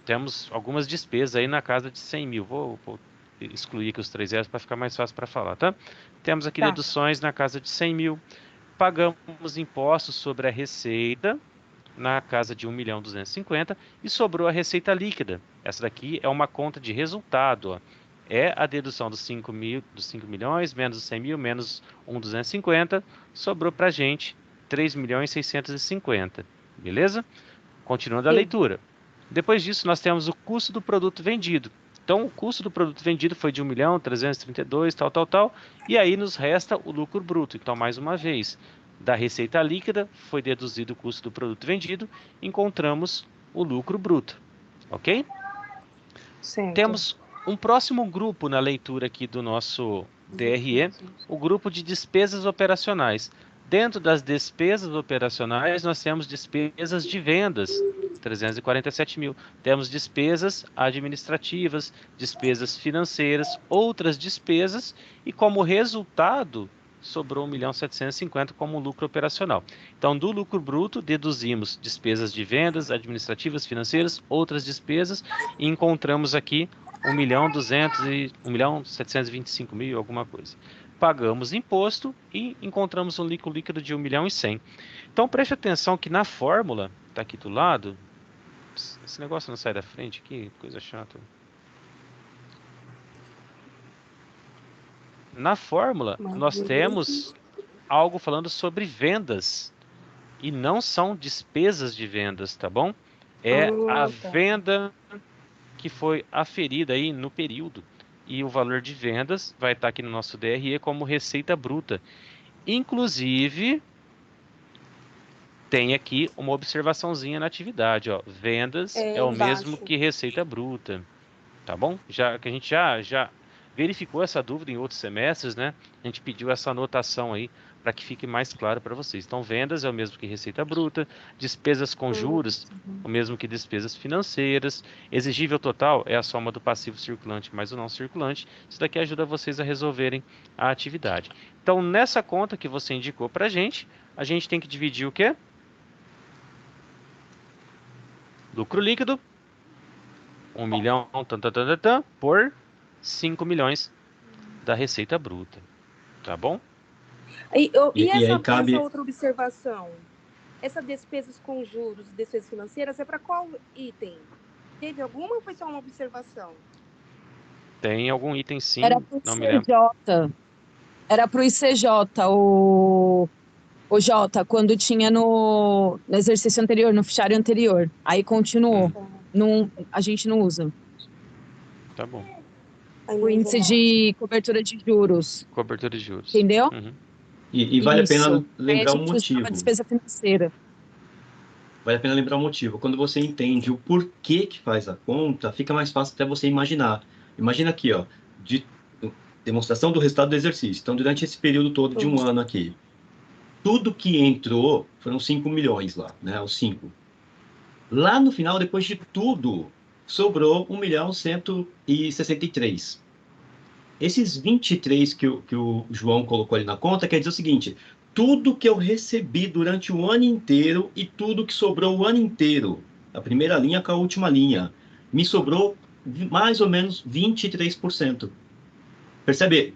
S1: temos algumas despesas aí na casa de 100 mil, vou excluir aqui os 3 zeros para ficar mais fácil para falar, tá? Temos aqui deduções na casa de 100 mil, pagamos impostos sobre a receita, na casa de 1.250.000 e sobrou a receita líquida. Essa daqui é uma conta de resultado, ó. É a dedução dos 5 milhões, menos os 100 mil, menos 1.250, sobrou para a gente 3.650.000, beleza? Continuando a leitura. Depois disso, nós temos o custo do produto vendido. Então, o custo do produto vendido foi de 1.332.000, tal, e aí nos resta o lucro bruto. Então, mais uma vez, da receita líquida foi deduzido o custo do produto vendido, encontramos o lucro bruto, ok?
S5: Certo.
S1: Temos um próximo grupo na leitura aqui do nosso DRE, o grupo de despesas operacionais. Dentro das despesas operacionais, nós temos despesas de vendas, 347 mil. Temos despesas administrativas, despesas financeiras, outras despesas, e como resultado, sobrou 1.750.000 como lucro operacional. Então, do lucro bruto, deduzimos despesas de vendas, administrativas, financeiras, outras despesas, e encontramos aqui 1.725.000, alguma coisa. Pagamos imposto e encontramos um lucro líquido de 1.100.000. Então preste atenção que na fórmula, está aqui do lado, esse negócio não sai da frente, que coisa chata. Na fórmula, nós temos algo falando sobre vendas e não são despesas de vendas, tá bom? É a venda que foi aferida aí no período. E o valor de vendas vai estar aqui no nosso DRE como receita bruta. Inclusive, tem aqui uma observaçãozinha na atividade, ó. Vendas é o mesmo que receita bruta, tá bom? Já que a gente já verificou essa dúvida em outros semestres, né? A gente pediu essa anotação aí para que fique mais claro para vocês. Então, vendas é o mesmo que receita bruta, despesas com juros, o mesmo que despesas financeiras, exigível total é a soma do passivo circulante mais o não circulante. Isso daqui ajuda vocês a resolverem a atividade. Então, nessa conta que você indicou para a gente tem que dividir o quê? Lucro líquido, 1 milhão, por 5 milhões da receita bruta, tá bom?
S5: E essa
S3: cabe...
S5: outra observação, essas despesas com juros e despesas financeiras é para qual item? Teve alguma ou foi só uma observação?
S1: Tem algum item sim,
S4: Era pro
S1: não me lembro.
S4: ICJ. Era pro ICJ, o Jota, quando tinha no exercício anterior, no fichário anterior. Aí continuou. A gente não usa.
S1: Tá bom.
S4: O índice de cobertura de juros.
S1: Cobertura de juros.
S4: Entendeu?
S1: Uhum.
S3: E vale a
S4: Isso.
S3: pena
S4: Aí a
S3: lembrar um
S4: gente usava a
S3: motivo.
S4: despesa financeira.
S3: Vale a pena lembrar um motivo. Quando você entende o porquê que faz a conta, fica mais fácil até você imaginar. Imagina aqui, ó, de demonstração do resultado do exercício. Então, durante esse período todo de um ano aqui, tudo que entrou foram 5 milhões lá, né? Os 5. Lá no final, depois de tudo, sobrou 1.163.000. Esses 23 que o João colocou ali na conta quer dizer o seguinte: tudo que eu recebi durante o ano inteiro e tudo que sobrou o ano inteiro, a primeira linha com a última linha, me sobrou mais ou menos 23%. Percebe?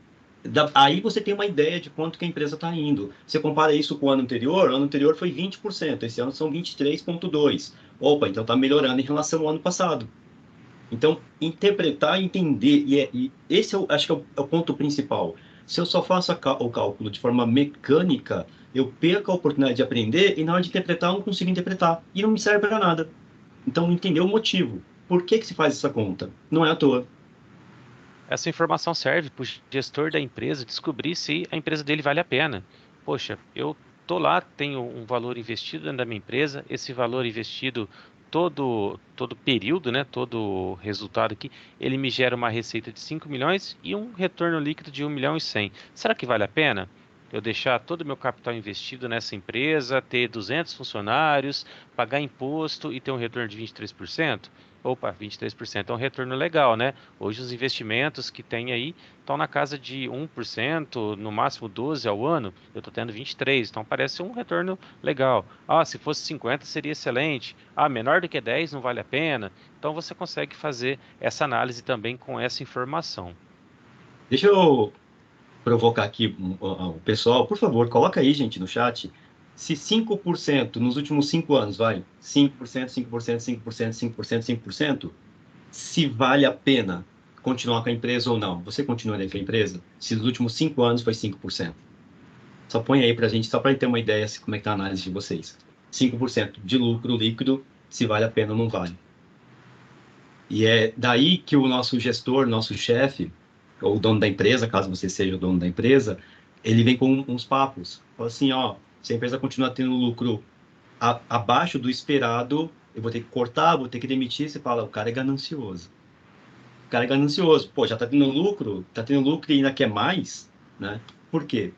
S3: Aí você tem uma ideia de quanto que a empresa está indo. Você compara isso com o ano anterior foi 20%, esse ano são 23,2%. Opa, então está melhorando em relação ao ano passado. Então, interpretar, entender, e esse acho que é o ponto principal. Se eu só faço o cálculo de forma mecânica, eu perco a oportunidade de aprender e na hora de interpretar eu não consigo interpretar e não me serve para nada. Então, entender o motivo. Por que que se faz essa conta? Não é à toa.
S1: Essa informação serve para o gestor da empresa descobrir se a empresa dele vale a pena. Poxa, eu tô lá, tenho um valor investido dentro da minha empresa, esse valor investido todo período, né, todo resultado aqui, ele me gera uma receita de 5 milhões e um retorno líquido de 1.100.000. Será que vale a pena eu deixar todo o meu capital investido nessa empresa, ter 200 funcionários, pagar imposto e ter um retorno de 23%? Opa, 23% é um retorno legal, né? Hoje os investimentos que tem aí estão na casa de 1%, no máximo 12% ao ano. Eu estou tendo 23%, então parece um retorno legal. Ah, se fosse 50% seria excelente. Ah, menor do que 10% não vale a pena. Então você consegue fazer essa análise também com essa informação.
S3: Deixa eu provocar aqui o pessoal. Por favor, coloca aí, gente, no chat. Se 5% nos últimos 5 anos, vai, 5%, 5%, 5%, 5%, 5%, se vale a pena continuar com a empresa ou não. Você continuaria com a empresa? Se nos últimos 5 anos foi 5%. Só põe aí para a gente, só para ter uma ideia de como é que tá a análise de vocês. 5% de lucro líquido, se vale a pena ou não vale. E é daí que o nosso gestor, nosso chefe, ou o dono da empresa, caso você seja o dono da empresa, ele vem com uns papos. Fala assim, ó, se a empresa continuar tendo lucro abaixo do esperado, eu vou ter que cortar, vou ter que demitir. Você fala, o cara é ganancioso. O cara é ganancioso. Pô, já tá tendo lucro e ainda quer mais, né? Por quê?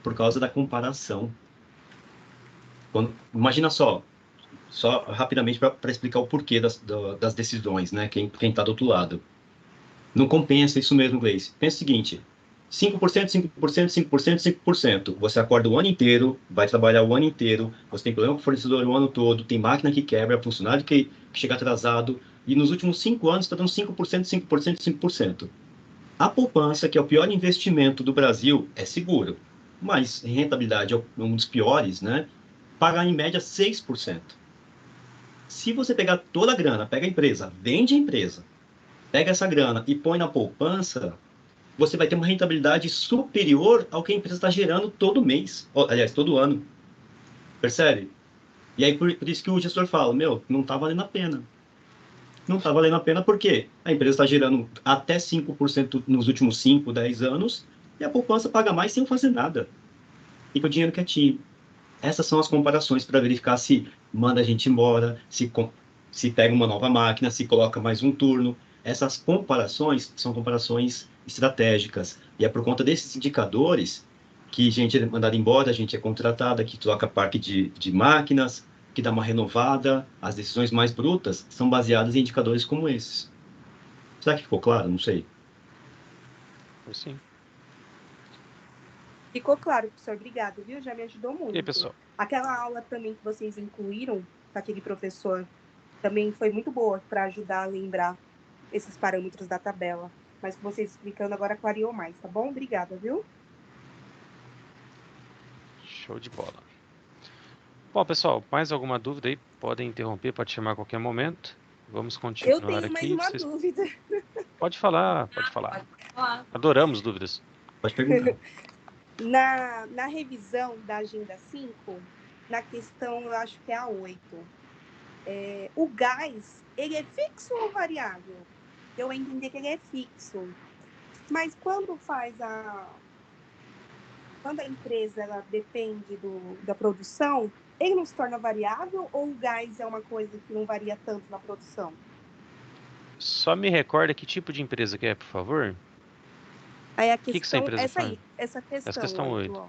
S3: Por causa da comparação. Imagina só rapidamente para explicar o porquê das decisões, né? Quem tá do outro lado. Não compensa isso mesmo, Gleice. Pensa o seguinte: 5%, 5%, 5%, 5%. Você acorda o ano inteiro, vai trabalhar o ano inteiro, você tem problema com o fornecedor o ano todo, tem máquina que quebra, funcionário que chega atrasado, e nos últimos 5 anos está dando 5%, 5%, 5%. A poupança, que é o pior investimento do Brasil, é seguro, mas rentabilidade é um dos piores, né? Paga em média 6%. Se você pegar toda a grana, pega a empresa, vende a empresa, pega essa grana e põe na poupança, você vai ter uma rentabilidade superior ao que a empresa está gerando todo mês, aliás, todo ano. Percebe? E aí, por isso que o gestor fala, meu, não está valendo a pena. Não está valendo a pena porque a empresa está gerando até 5% nos últimos 5, 10 anos e a poupança paga mais sem fazer nada. Fica o dinheiro quietinho. Essas são as comparações para verificar se manda a gente embora, se pega uma nova máquina, se coloca mais um turno. Essas comparações são comparações estratégicas. E é por conta desses indicadores que a gente é mandado embora, a gente é contratada, que troca parque de máquinas, que dá uma renovada. As decisões mais brutas são baseadas em indicadores como esses. Será que ficou claro? Não sei.
S1: Sim.
S5: Ficou claro, professor. Obrigada, viu? Já me ajudou
S1: E aí,
S5: muito.
S1: pessoal?
S5: Aquela aula também que vocês incluíram com aquele professor também foi muito boa para ajudar a lembrar esses parâmetros da tabela. Mas com vocês explicando agora clareou mais, tá bom? Obrigada, viu?
S1: Show de bola. Bom, pessoal, mais alguma dúvida aí? Podem interromper, pode chamar a qualquer momento. Vamos
S5: Eu
S1: continuar
S5: tenho mais
S1: aqui.
S5: uma dúvida.
S1: Pode falar, pode falar.
S2: Pode falar.
S1: Adoramos dúvidas.
S3: Pode perguntar.
S5: Na revisão da Agenda 5, na questão, eu acho que é a 8, o gás, ele é fixo ou variável? Eu entendi que ele é fixo. Mas quando a empresa ela depende da produção, ele não se torna variável ou o gás é uma coisa que não varia tanto na produção?
S1: Só me recorda que tipo de empresa que é, por favor?
S5: Aí a
S1: O que essa
S5: questão,
S1: empresa
S5: essa
S1: faz?
S5: aí, essa
S1: Essa
S5: questão
S1: questão
S5: 8,
S1: 8.
S5: ó.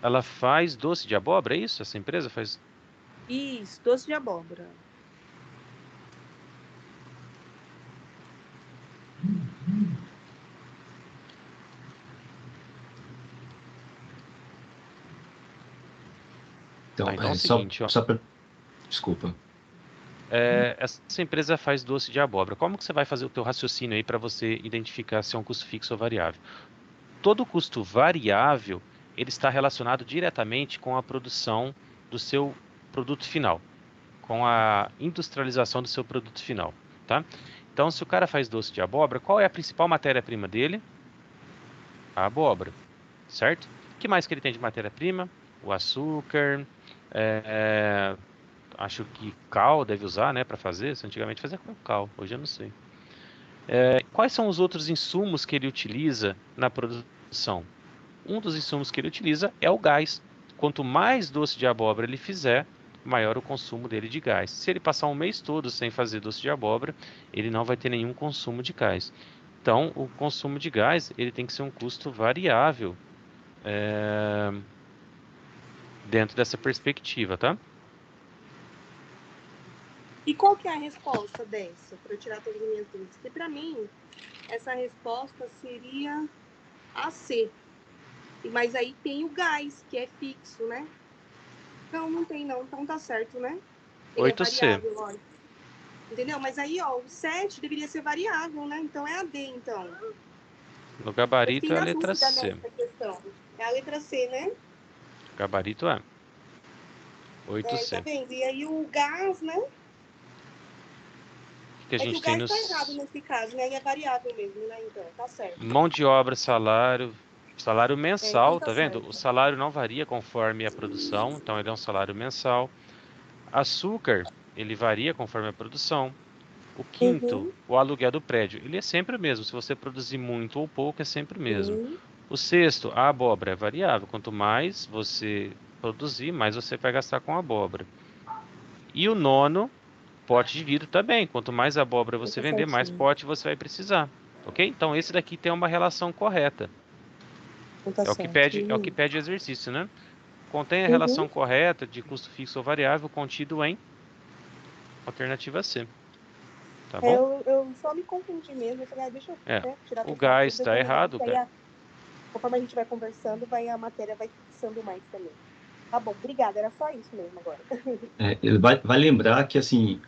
S1: Ela faz doce de abóbora, é isso? Essa empresa faz?
S5: Isso, doce de abóbora.
S3: Então,
S1: Então é o seguinte, ó.
S3: só pra... Desculpa.
S1: Essa empresa faz doce de abóbora. Como que você vai fazer o teu raciocínio aí para você identificar se é um custo fixo ou variável? Todo custo variável, ele está relacionado diretamente com a produção do seu produto final, com a industrialização do seu produto final, tá? Então, se o cara faz doce de abóbora, qual é a principal matéria-prima dele? A abóbora, certo? O que mais que ele tem de matéria-prima? O açúcar, acho que cal deve usar, né, para fazer. Antigamente fazia com cal, hoje eu não sei. Quais são os outros insumos que ele utiliza na produção? Um dos insumos que ele utiliza é o gás. Quanto mais doce de abóbora ele fizer, maior o consumo dele de gás. Se ele passar um mês todo sem fazer doce de abóbora, ele não vai ter nenhum consumo de gás. Então, o consumo de gás ele tem que ser um custo variável dentro dessa perspectiva, tá?
S5: E qual que é a resposta dessa, para eu tirar todas as minhas dúvidas? Porque, para mim, essa resposta seria a C. Mas aí tem o gás, que é fixo, né? Não tem não. Então tá certo, né? Ele é
S1: 8C.
S5: variável, lógico. Entendeu? Mas aí, ó, o 7 deveria ser variável, né? Então é a D, então.
S1: No gabarito é a
S5: Eu fiquei na
S1: letra
S5: dúvida
S1: C.
S5: nessa questão. É a letra C, né?
S1: Gabarito é
S5: Tá
S1: 8C.
S5: vendo? E aí o gás, né?
S1: O que a
S5: É que
S1: gente
S5: o
S1: tem
S5: gás tá errado
S1: nos
S5: nesse caso, né? Ele é variável mesmo, né? Então, tá certo.
S1: mão de obra, salário
S5: Então
S1: mensal,
S5: tá
S1: tá vendo?
S5: certo.
S1: O salário não varia conforme a produção, então ele é um salário mensal. Açúcar, ele varia conforme a produção. O quinto,
S5: Uhum.
S1: o aluguel do prédio, ele é sempre o mesmo. Se você produzir muito ou pouco, é sempre o mesmo.
S5: Uhum.
S1: O sexto, a abóbora é variável. Quanto mais você produzir, mais você vai gastar com a abóbora. E o nono, pote de vidro também. Quanto mais abóbora você
S5: Tá
S1: vender, mais
S5: certinho.
S1: pote você vai precisar. Ok? Então esse daqui tem uma relação correta.
S5: Então tá
S1: É o que
S5: certo.
S1: pede exercício, né? Contém a
S5: Uhum.
S1: relação correta de custo fixo ou variável contido em alternativa C. Tá bom?
S5: Eu só me confundi mesmo. Eu falei, deixa eu tirar
S1: O
S5: todas as
S1: gás
S5: dúvidas,
S1: está
S5: eu lembro
S1: errado.
S5: que aí, conforme a gente vai conversando, a matéria vai fixando mais também. Tá bom, obrigada. Era só isso mesmo agora.
S3: Ele vai lembrar que, assim,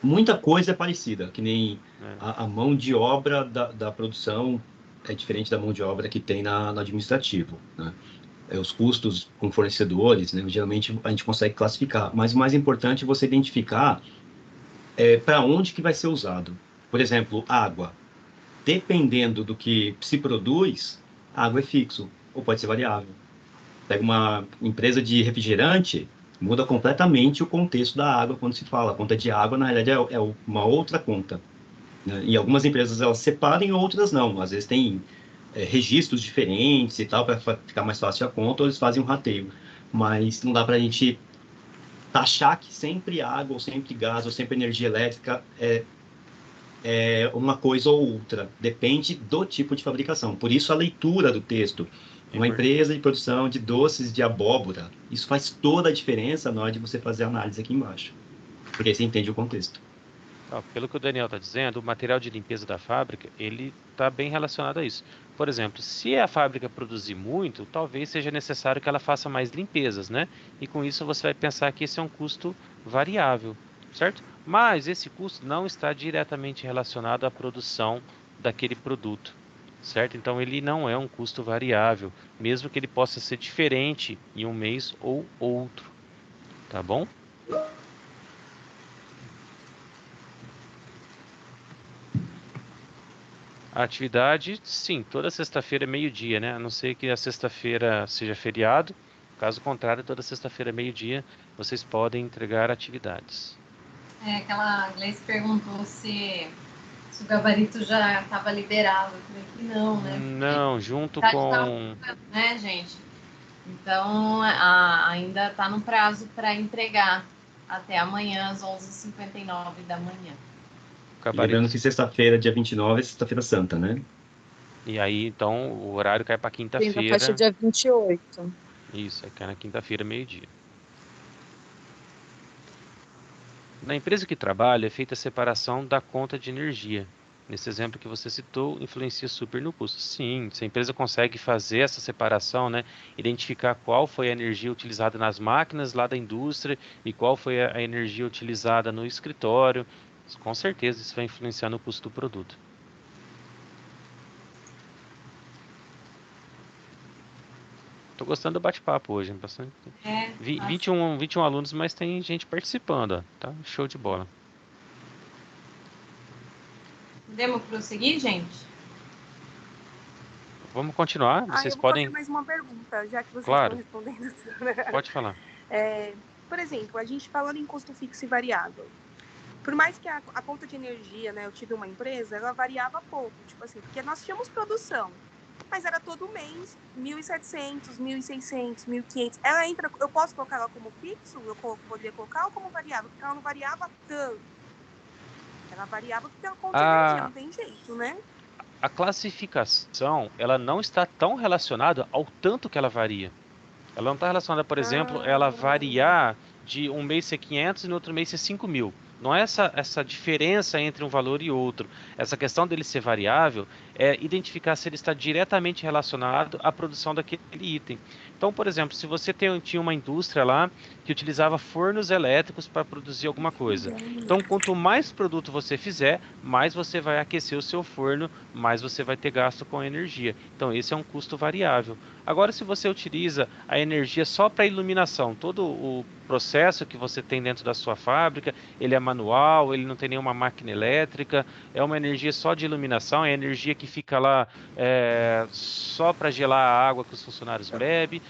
S3: muita coisa é parecida, que nem
S1: Né?
S3: a mão de obra da produção é diferente da mão de obra que tem no administrativo, né? Os custos com fornecedores, né? Geralmente a gente consegue classificar, mas o mais importante é você identificar para onde que vai ser usado. Por exemplo, água. Dependendo do que se produz, a água é fixo ou pode ser variável. Pega uma empresa de refrigerante, muda completamente o contexto da água quando se fala. A conta de água, na realidade, é uma outra conta, né? E algumas empresas elas separam e outras não. Às vezes tem registros diferentes e tal, para ficar mais fácil a conta, ou eles fazem um rateio. Mas não dá para a gente taxar que sempre água, ou sempre gás, ou sempre energia elétrica é uma coisa ou outra. Depende do tipo de fabricação. Por isso, a leitura do texto. Uma empresa de produção de doces de abóbora, isso faz toda a diferença na hora de você fazer a análise aqui embaixo. Porque aí você entende o contexto.
S1: Pelo que o Daniel está dizendo, o material de limpeza da fábrica, ele está bem relacionado a isso. Por exemplo, se a fábrica produzir muito, talvez seja necessário que ela faça mais limpezas, né? E com isso você vai pensar que esse é um custo variável, certo? Mas esse custo não está diretamente relacionado à produção daquele produto, certo? Então ele não é um custo variável, mesmo que ele possa ser diferente em um mês ou outro, tá bom? A atividade, sim, toda sexta-feira é meio-dia, né? A não ser que a sexta-feira seja feriado. Caso contrário, toda sexta-feira é meio-dia, vocês podem entregar atividades.
S2: Aquela Gleice perguntou se o gabarito já estava liberado. Eu falei que não, né?
S1: Não, junto
S2: Tá de
S1: com...
S2: né, gente? Então, ainda está no prazo para entregar até amanhã, às 11h59 da manhã.
S3: E lembrando que sexta-feira, dia 29, é sexta-feira santa, né?
S1: E aí, então, o horário cai para
S4: Tem na
S1: quinta-feira.
S4: faixa dia 28.
S1: Isso, aí cai na quinta-feira, meio-dia. Na empresa que trabalha, é feita a separação da conta de energia. Nesse exemplo que você citou, influencia super no custo. Sim, se a empresa consegue fazer essa separação, né, identificar qual foi a energia utilizada nas máquinas lá da indústria e qual foi a energia utilizada no escritório, com certeza isso vai influenciar no custo do produto. Tô gostando do bate-papo hoje, hein? Bastante... 21 alunos, mas tem gente participando, ó. Tá show de bola.
S2: Podemos prosseguir, gente?
S1: Vamos continuar? Vocês
S5: eu vou
S1: podem...
S5: fazer mais uma pergunta, já que vocês
S1: Claro.
S5: estão respondendo.
S1: Pode falar.
S5: Por exemplo, a gente falando em custo fixo e variável. Por mais que a conta de energia, né, eu tive uma empresa, ela variava pouco, tipo assim, porque nós tínhamos produção, mas era todo mês 1.700, 1.600, 1.500. Ela entra, eu posso colocar ela como fixo? Eu poderia colocar ou como variável? Porque ela não variava tanto. Ela variava porque a conta de energia, não tem jeito, né?
S1: A classificação, ela não está tão relacionada ao tanto que ela varia. Ela não está relacionada, por exemplo, ela variar de um mês ser 500 e no outro mês ser 5.000. Não é essa diferença entre um valor e outro. Essa questão dele ser variável é identificar se ele está diretamente relacionado à produção daquele item. Então, por exemplo, se você tinha uma indústria lá que utilizava fornos elétricos para produzir alguma coisa. Então, quanto mais produto você fizer, mais você vai aquecer o seu forno, mais você vai ter gasto com energia. Então, esse é um custo variável. Agora, se você utiliza a energia só para iluminação, todo o processo que você tem dentro da sua fábrica, ele é manual, ele não tem nenhuma máquina elétrica, é uma energia só de iluminação, é energia que fica lá só para gelar a água que os funcionários bebem,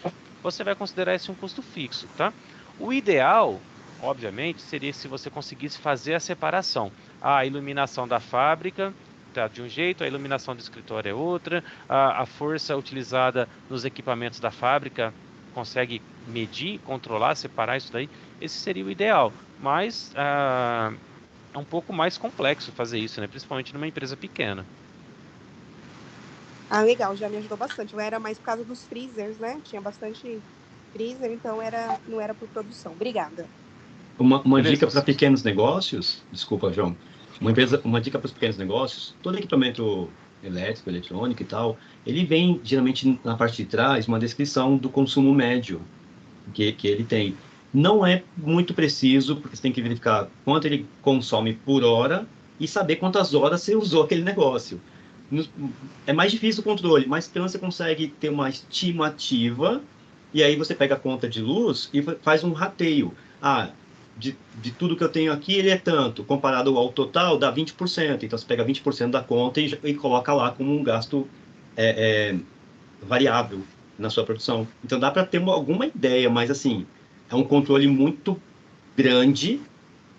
S1: você vai considerar esse um custo fixo, tá? O ideal, obviamente, seria se você conseguisse fazer a separação. A iluminação da fábrica tá de um jeito, a iluminação do escritório é outra, a força utilizada nos equipamentos da fábrica consegue medir, controlar, separar isso daí. Esse seria o ideal, mas é um pouco mais complexo fazer isso, né? Principalmente numa empresa pequena.
S5: Legal, já me ajudou bastante. Eu era mais por causa dos freezers, né? Tinha bastante freezer, então não era por produção. Obrigada.
S3: Uma dica para pequenos negócios, desculpa, João. Uma dica para os pequenos negócios, todo equipamento elétrico, eletrônico e tal, ele vem geralmente na parte de trás uma descrição do consumo médio que ele tem. Não é muito preciso, porque você tem que verificar quanto ele consome por hora e saber quantas horas você usou aquele negócio. É mais difícil o controle, mas pelo menos você consegue ter uma estimativa e aí você pega a conta de luz e faz um rateio. De tudo que eu tenho aqui, ele é tanto. Comparado ao total, dá 20%. Então, você pega 20% da conta e coloca lá como um gasto variável na sua produção. Então, dá para ter alguma ideia, mas, assim, é um controle muito grande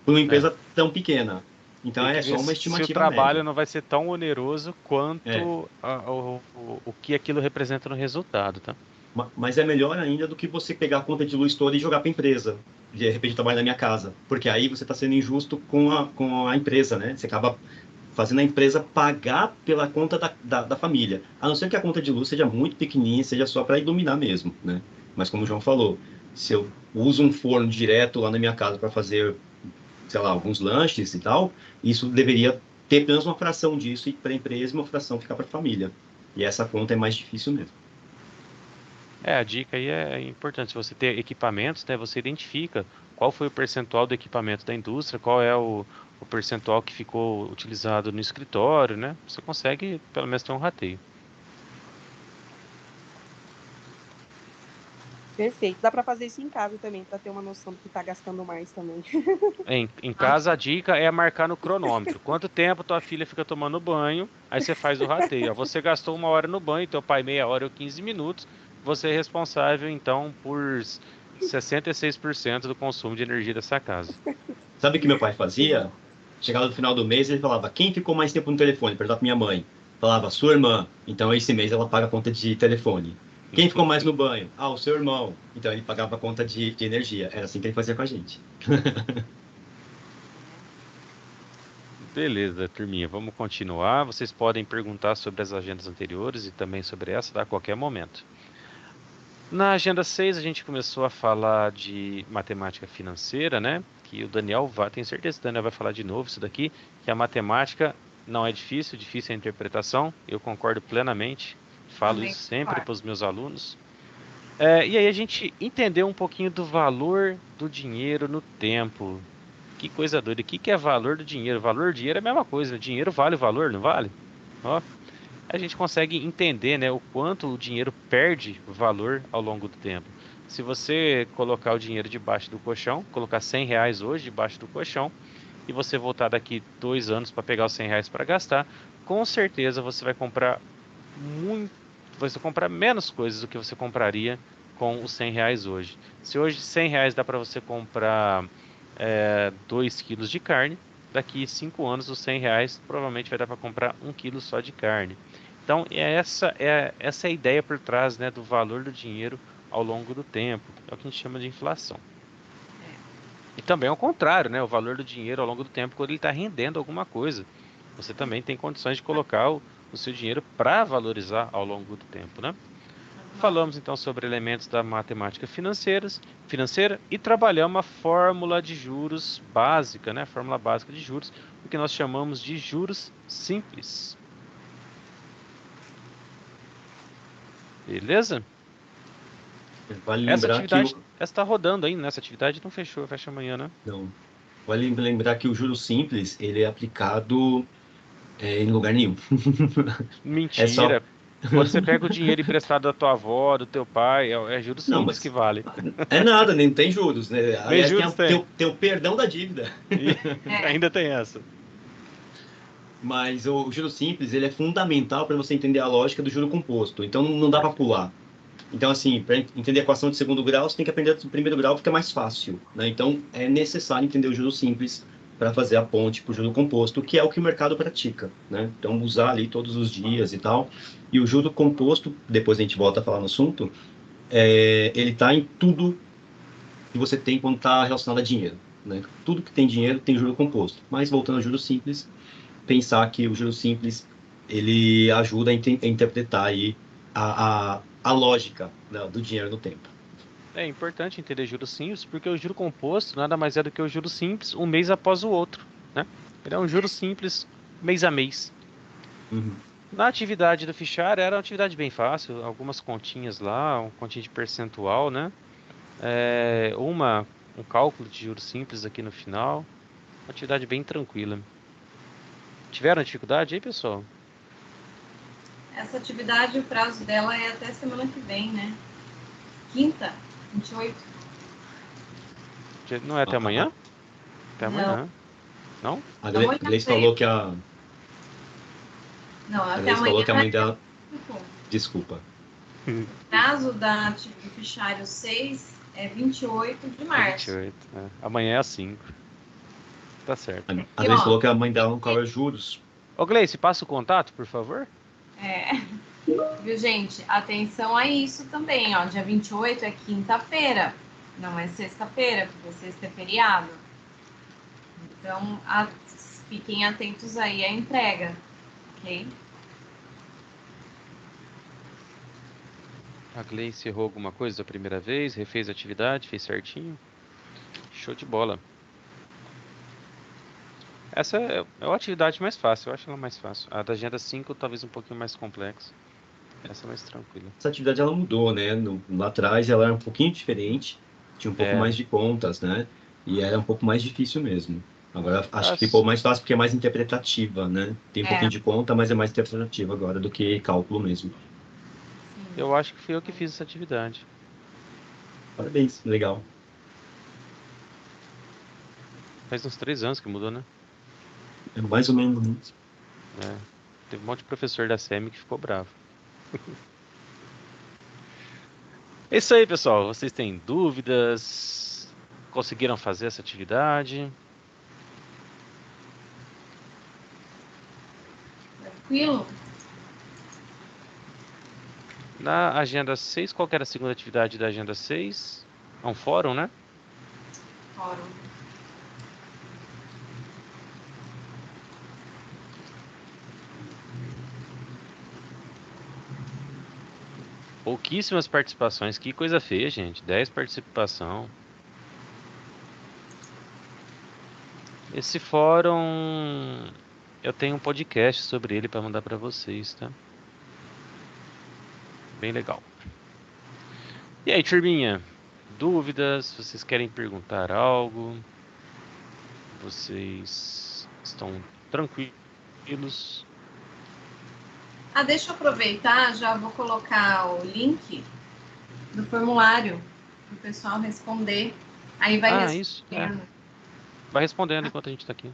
S3: para uma empresa tão pequena. Então, é só uma estimativa
S1: se o trabalho
S3: média.
S1: não vai ser tão oneroso quanto o que aquilo representa no resultado, tá?
S3: Mas é melhor ainda do que você pegar a conta de luz toda e jogar para a empresa. De repente, trabalhar na minha casa. Porque aí você está sendo injusto com a empresa, né? Você acaba fazendo a empresa pagar pela conta da família. A não ser que a conta de luz seja muito pequenininha, seja só para iluminar mesmo, né? Mas como o João falou, se eu uso um forno direto lá na minha casa para fazer, sei lá, alguns lanches e tal, isso deveria ter pelo menos uma fração disso e para a empresa uma fração ficar para a família. E essa conta é mais difícil mesmo.
S1: A dica aí é importante. Se você ter equipamentos, né, você identifica qual foi o percentual do equipamento da indústria, qual é o percentual que ficou utilizado no escritório, né? Você consegue pelo menos ter um rateio.
S5: Perfeito. Dá para fazer isso em casa também, para ter uma noção do que está gastando mais também.
S1: Em casa, a dica é marcar no cronômetro. Quanto tempo tua filha fica tomando banho, aí você faz o rateio. Ó, você gastou 1 hora no banho, teu pai meia hora ou 15 minutos, você é responsável, então, por 66% do consumo de energia dessa casa.
S3: Sabe o que meu pai fazia? Chegava no final do mês, ele falava, quem ficou mais tempo no telefone? Perguntava pra minha mãe. Falava, sua irmã. Então, esse mês ela paga a conta de telefone. Quem ficou mais no banho? Ah, o seu irmão. Então, ele pagava a conta de energia. Era assim que ele fazia com a gente.
S1: Beleza, turminha, vamos continuar. Vocês podem perguntar sobre as agendas anteriores e também sobre essa, tá? A qualquer momento. Na agenda 6, a gente começou a falar de matemática financeira, né? Que o Daniel vai, tenho certeza que o Daniel vai falar de novo isso daqui, que a matemática não é difícil, difícil é a interpretação. Eu concordo plenamente, falo
S2: Também
S1: isso sempre
S2: concordo.
S1: para os meus alunos. E aí a gente entendeu um pouquinho do valor do dinheiro no tempo. Que coisa doida. O que que é valor do dinheiro? Valor do dinheiro é a mesma coisa. Dinheiro vale o valor, não vale? Ó, a gente consegue entender, né, o quanto o dinheiro perde valor ao longo do tempo. Se você colocar o dinheiro debaixo do colchão, colocar R$ 100 hoje debaixo do colchão, e você voltar daqui 2 anos para pegar os R$ 100 para gastar, com certeza você vai comprar muito, você comprar menos coisas do que você compraria com os R$ 100 hoje. Se hoje R$ 100 dá para você comprar 2 quilos de carne, daqui 5 anos os R$ 100 provavelmente vai dar para comprar 1 quilo só de carne. Então, essa é a ideia por trás, né, do valor do dinheiro ao longo do tempo. É o que a gente chama de inflação. E também ao contrário, né, o valor do dinheiro ao longo do tempo quando ele está rendendo alguma coisa. Você também tem condições de colocar o seu dinheiro para valorizar ao longo do tempo, né? Falamos então sobre elementos da matemática financeira e trabalhamos a fórmula de juros básica, né? A fórmula básica de juros, o que nós chamamos de juros simples. Beleza?
S3: Vale
S1: Essa
S3: lembrar que
S1: atividade está rodando ainda, né? Essa atividade não fechou, fecha amanhã, né?
S3: não. Vale lembrar que o juro simples, ele é aplicado em lugar nenhum. É só...
S1: Mentira. Quando você pega o dinheiro emprestado da tua avó, do teu pai, é juros
S3: Não,
S1: simples que
S3: mas
S1: vale.
S3: é nada, nem tem juros, né?
S1: Nem
S3: Aliás,
S1: juros tem.
S3: tem o perdão da dívida.
S1: E
S2: É.
S1: ainda tem essa.
S3: Mas o juro simples, ele é fundamental para você entender a lógica do juro composto. Então, não dá para pular. Então, assim, para entender a equação de segundo grau, você tem que aprender do primeiro grau, porque é mais fácil, né? Então, é necessário entender o juro simples para fazer a ponte para o juro composto, que é o que o mercado pratica, né? Então, usar ali todos os dias e tal. E o juro composto, depois a gente volta a falar no assunto, ele está em tudo que você tem quando está relacionado a dinheiro, né? Tudo que tem dinheiro tem juro composto. Mas, voltando ao juro simples, pensar que o juro simples ele ajuda a interpretar aí a lógica, né, do dinheiro no tempo.
S1: É importante entender juros simples, porque o juro composto nada mais é do que o juro simples um mês após o outro, né? Ele é um juro simples mês a mês.
S3: Uhum.
S1: Na atividade do fichário era uma atividade bem fácil, algumas continhas lá, um continha de percentual, né? Um cálculo de juros simples aqui no final. Uma atividade bem tranquila. Tiveram dificuldade aí, pessoal?
S2: Essa atividade, o prazo dela é até semana que vem, né? Quinta, 28.
S1: Não é até amanhã? Até amanhã. Não?
S3: A
S2: Amanhã
S3: Gleice
S2: veio.
S3: falou que a
S2: Não, até
S3: Gleice
S2: amanhã.
S3: falou que a mãe dela...
S2: Tipo,
S3: Desculpa.
S2: o prazo do fichário 6 é 28 de março.
S1: 28. Amanhã é às 5. Tá certo.
S3: A
S2: E,
S3: Gleice
S2: ó,
S3: falou que a mãe dela não cobra juros.
S1: Ô, Gleice, passa o contato, por favor.
S2: Viu, gente? Atenção a isso também, ó. Dia 28 é quinta-feira, não é sexta-feira, porque sexta é feriado. Então, fiquem atentos aí à entrega, ok?
S1: A Gleice errou alguma coisa da primeira vez, refez a atividade, fez certinho. Show de bola. Essa é a atividade mais fácil, eu acho ela mais fácil. A da agenda 5 talvez um pouquinho mais complexa. Essa é mais tranquila.
S3: Essa atividade ela mudou, né? Lá atrás ela era um pouquinho diferente, tinha um pouco mais de contas, né? E era um pouco mais difícil mesmo. Agora acho que ficou mais fácil porque é mais interpretativa, né? Tem um pouquinho de conta, mas é mais interpretativa agora do que cálculo mesmo.
S1: Eu acho que fui eu que fiz essa atividade.
S3: Parabéns, legal.
S1: Faz uns 3 anos que mudou, né?
S3: É mais ou menos.
S1: É. Teve um monte de professor da SEMI que ficou bravo. É isso aí, pessoal. Vocês têm dúvidas? Conseguiram fazer essa atividade?
S2: Tranquilo?
S1: Na agenda 6, qual que era a segunda atividade da agenda 6? É um fórum, né?
S2: Fórum.
S1: Pouquíssimas participações. Que coisa feia, gente. 10 participação. Esse fórum, eu tenho um podcast sobre ele para mandar para vocês, tá? Bem legal. E aí, turminha? Dúvidas? Vocês querem perguntar algo? Vocês estão tranquilos?
S2: Deixa eu aproveitar, já vou colocar o link do formulário para o pessoal responder. Aí vai
S1: Isso.
S2: respondendo.
S1: Vai respondendo enquanto a gente tá aqui.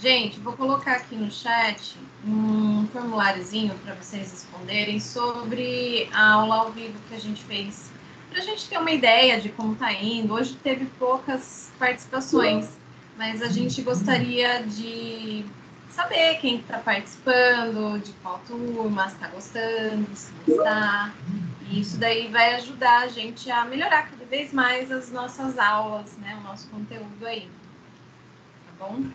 S2: Gente, vou colocar aqui no chat um formuláriozinho para vocês responderem sobre a aula ao vivo que a gente fez. Para a gente ter uma ideia de como está indo. Hoje teve poucas participações, mas a gente gostaria de saber quem está participando, de qual turma, se está gostando, se não está. E isso daí vai ajudar a gente a melhorar cada vez mais as nossas aulas, né? O nosso conteúdo aí. Tá bom?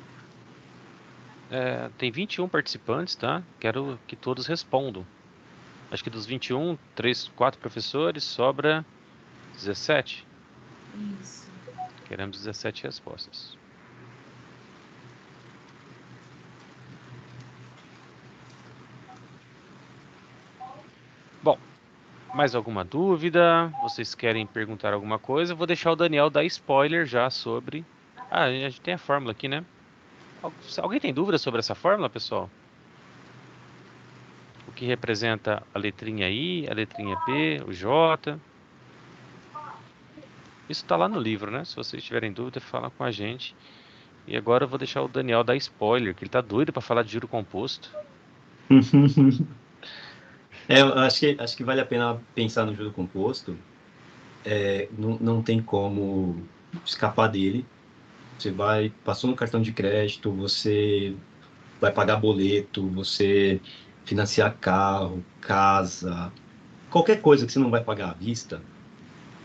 S1: Tem 21 participantes, tá? Quero que todos respondam. Acho que dos 21, 3, 4 professores, sobra 17.
S2: Isso.
S1: Queremos 17 respostas. Bom, mais alguma dúvida? Vocês querem perguntar alguma coisa? Eu vou deixar o Daniel dar spoiler já sobre... a gente tem a fórmula aqui, né? Alguém tem dúvida sobre essa fórmula, pessoal? O que representa a letrinha I, a letrinha P, o J? Isso está lá no livro, né? Se vocês tiverem dúvida, fala com a gente. E agora eu vou deixar o Daniel dar spoiler, que ele tá doido para falar de juro composto.
S3: Eu acho que vale a pena pensar no juro composto. Não tem como escapar dele. Você passou no cartão de crédito, você vai pagar boleto, você financiar carro, casa, qualquer coisa que você não vai pagar à vista.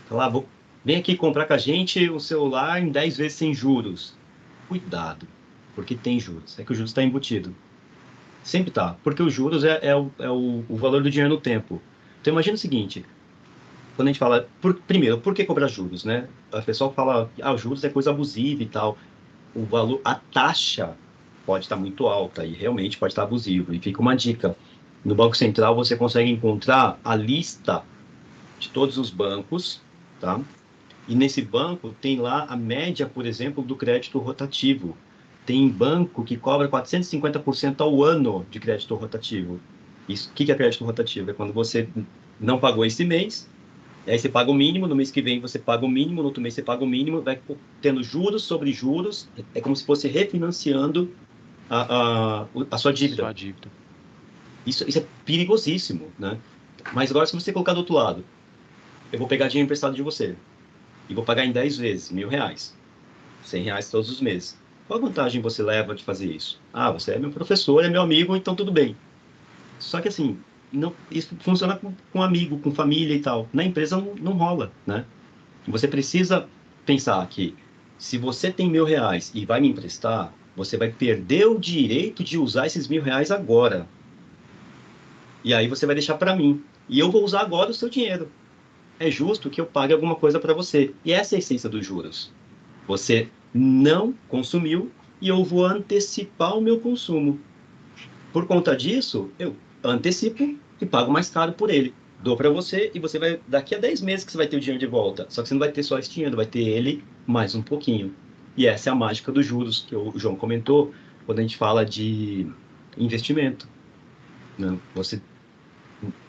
S3: Fala, vem aqui comprar com a gente o celular em 10 vezes sem juros. Cuidado, porque tem juros. É que o juros está embutido. Sempre tá, porque os juros é o valor do dinheiro no tempo. Então imagina o seguinte, quando a gente fala, primeiro, por que cobrar juros, né? O pessoal fala, os juros é coisa abusiva e tal. O valor, a taxa pode estar muito alta e realmente pode estar abusivo. E fica uma dica, no Banco Central você consegue encontrar a lista de todos os bancos, tá? E nesse banco tem lá a média, por exemplo, do crédito rotativo. Tem banco que cobra 450% ao ano de crédito rotativo. Isso, o que é crédito rotativo? É quando você não pagou esse mês, aí você paga o mínimo, no mês que vem você paga o mínimo, no outro mês você paga o mínimo, vai tendo juros sobre juros, é como se fosse refinanciando a sua dívida.
S1: Só a dívida.
S3: Isso é perigosíssimo, né? Mas agora, se você colocar do outro lado, eu vou pegar dinheiro emprestado de você e vou pagar em 10 vezes, R$ 1.000, R$ 100 todos os meses. Qual a vantagem você leva de fazer isso? Você é meu professor, é meu amigo, então tudo bem. Só que assim, isso funciona com amigo, com família e tal. Na empresa não rola, né? Você precisa pensar que se você tem R$ 1.000 e vai me emprestar, você vai perder o direito de usar esses R$ 1.000 agora. E aí você vai deixar para mim. E eu vou usar agora o seu dinheiro. É justo que eu pague alguma coisa para você. E essa é a essência dos juros. Você não consumiu e eu vou antecipar o meu consumo. Por conta disso, eu antecipo e pago mais caro por ele. Dou para você e você vai, daqui a 10 meses que você vai ter o dinheiro de volta. Só que você não vai ter só esse dinheiro, vai ter ele mais um pouquinho. E essa é a mágica dos juros, que o João comentou, quando a gente fala de investimento, né? Você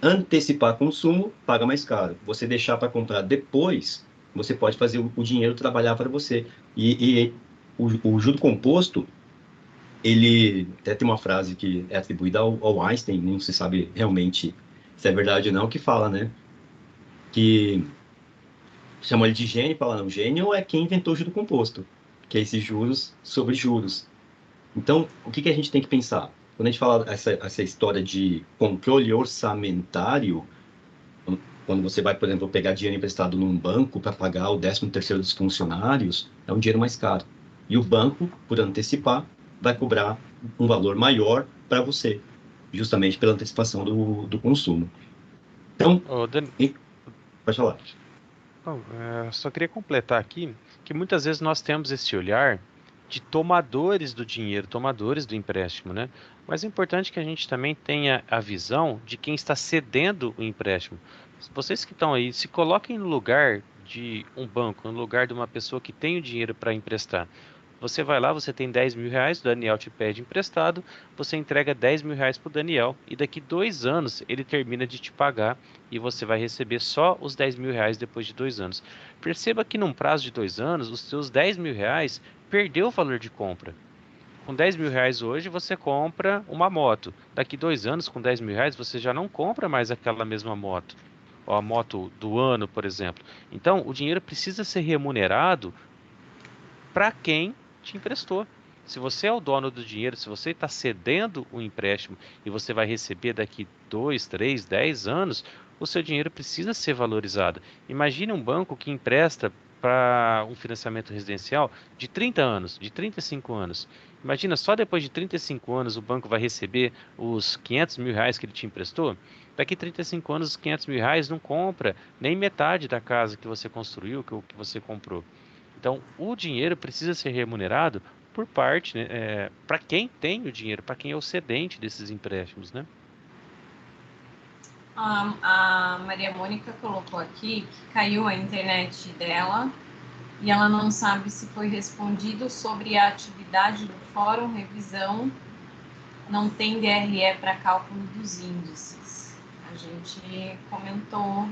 S3: antecipar consumo, paga mais caro. Você deixar para comprar depois, você pode fazer o dinheiro trabalhar para você. E o juro composto, ele até tem uma frase que é atribuída ao Einstein, não se sabe realmente se é verdade ou não, que fala, né? Que chama ele de gênio, fala, não, gênio é quem inventou o juro composto, que é esses juros sobre juros. Então, o que a gente tem que pensar? Quando a gente fala essa história de controle orçamentário, quando você vai, por exemplo, pegar dinheiro emprestado num banco para pagar o 13º dos funcionários, é um dinheiro mais caro. E o banco, por antecipar, vai cobrar um valor maior para você, justamente pela antecipação do consumo. Então,
S1: Ô, Dan-
S3: pode falar.
S1: Bom, só queria completar aqui que muitas vezes nós temos esse olhar de tomadores do dinheiro, tomadores do empréstimo, né? Mas é importante que a gente também tenha a visão de quem está cedendo o empréstimo. Vocês que estão aí, se coloquem no lugar de um banco, no lugar de uma pessoa que tem o dinheiro para emprestar. Você vai lá, você tem 10 mil reais, o Daniel te pede emprestado, você entrega 10 mil reais para o Daniel e daqui 2 anos ele termina de te pagar e você vai receber só os 10 mil reais depois de 2 anos. Perceba que num prazo de 2 anos, os seus 10 mil reais perdeu o valor de compra. Com 10 mil reais hoje, você compra uma moto. Daqui 2 anos, com 10 mil reais, você já não compra mais aquela mesma moto. Ou a moto do ano, por exemplo. Então, o dinheiro precisa ser remunerado para quem te emprestou. Se você é o dono do dinheiro, se você está cedendo o empréstimo e você vai receber daqui 2, 3, 10 anos, o seu dinheiro precisa ser valorizado. Imagine um banco que empresta para um financiamento residencial de 30 anos, de 35 anos. Imagina, só depois de 35 anos o banco vai receber os 500 mil reais que ele te emprestou? Daqui 35 anos, os 500 mil reais não compra nem metade da casa que você construiu, que você comprou. Então, o dinheiro precisa ser remunerado por parte, né, para quem tem o dinheiro, para quem é o cedente desses empréstimos, né?
S2: A Maria Mônica colocou aqui que caiu a internet dela e ela não sabe se foi respondido sobre a atividade do Fórum Revisão. Não tem DRE para cálculo dos índices. A gente comentou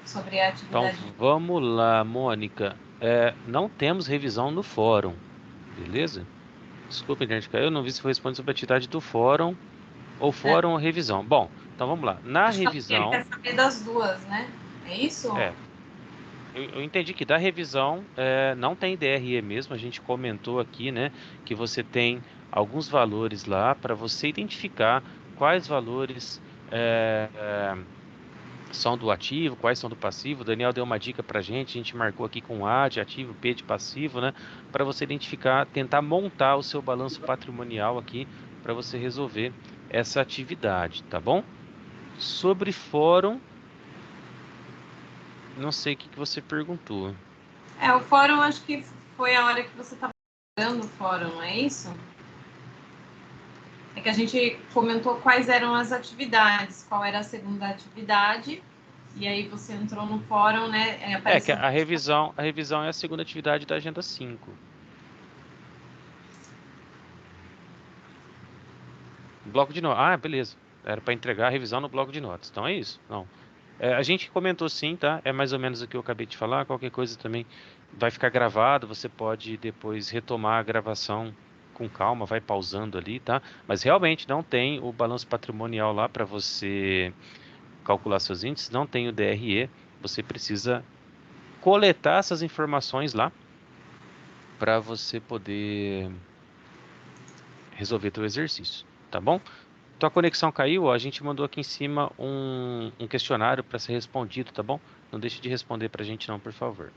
S2: sobre a
S1: Então,
S2: atividade.
S1: vamos lá, Mônica. Não temos revisão no fórum, beleza? Desculpa, internet caiu, eu não vi se foi respondido sobre a atividade do fórum ou fórum ou revisão. Bom, então vamos lá. Na
S2: Acho que ele
S1: revisão,
S2: quer saber das duas, né? É isso?
S1: é, eu entendi que da revisão não tem DRE mesmo. A gente comentou aqui, né, que você tem alguns valores lá para você identificar quais valores é, são do ativo, quais são do passivo. O Daniel deu uma dica para a gente marcou aqui com A de ativo, P de passivo, né, para você identificar, tentar montar o seu balanço patrimonial aqui para você resolver essa atividade, tá bom? Sobre fórum, não sei o que você perguntou.
S2: O fórum acho que foi a hora que você estava dando o fórum, não é isso? É que a gente comentou quais eram as atividades, qual era a segunda atividade, e aí você entrou no fórum, né?
S1: Que a revisão é a segunda atividade da Agenda 5. Bloco de notas. Ah, beleza. Era para entregar a revisão no bloco de notas. Então é isso. Não. A gente comentou sim, tá? É mais ou menos o que eu acabei de falar. Qualquer coisa também vai ficar gravado. Você pode depois retomar a gravação com calma, vai pausando ali, tá? Mas realmente não tem o balanço patrimonial lá para você calcular seus índices, não tem o DRE. Você precisa coletar essas informações lá para você poder resolver teu exercício, tá bom? Tua conexão caiu, ó, a gente mandou aqui em cima um questionário para ser respondido, tá bom? Não deixe de responder para a gente não, por favor.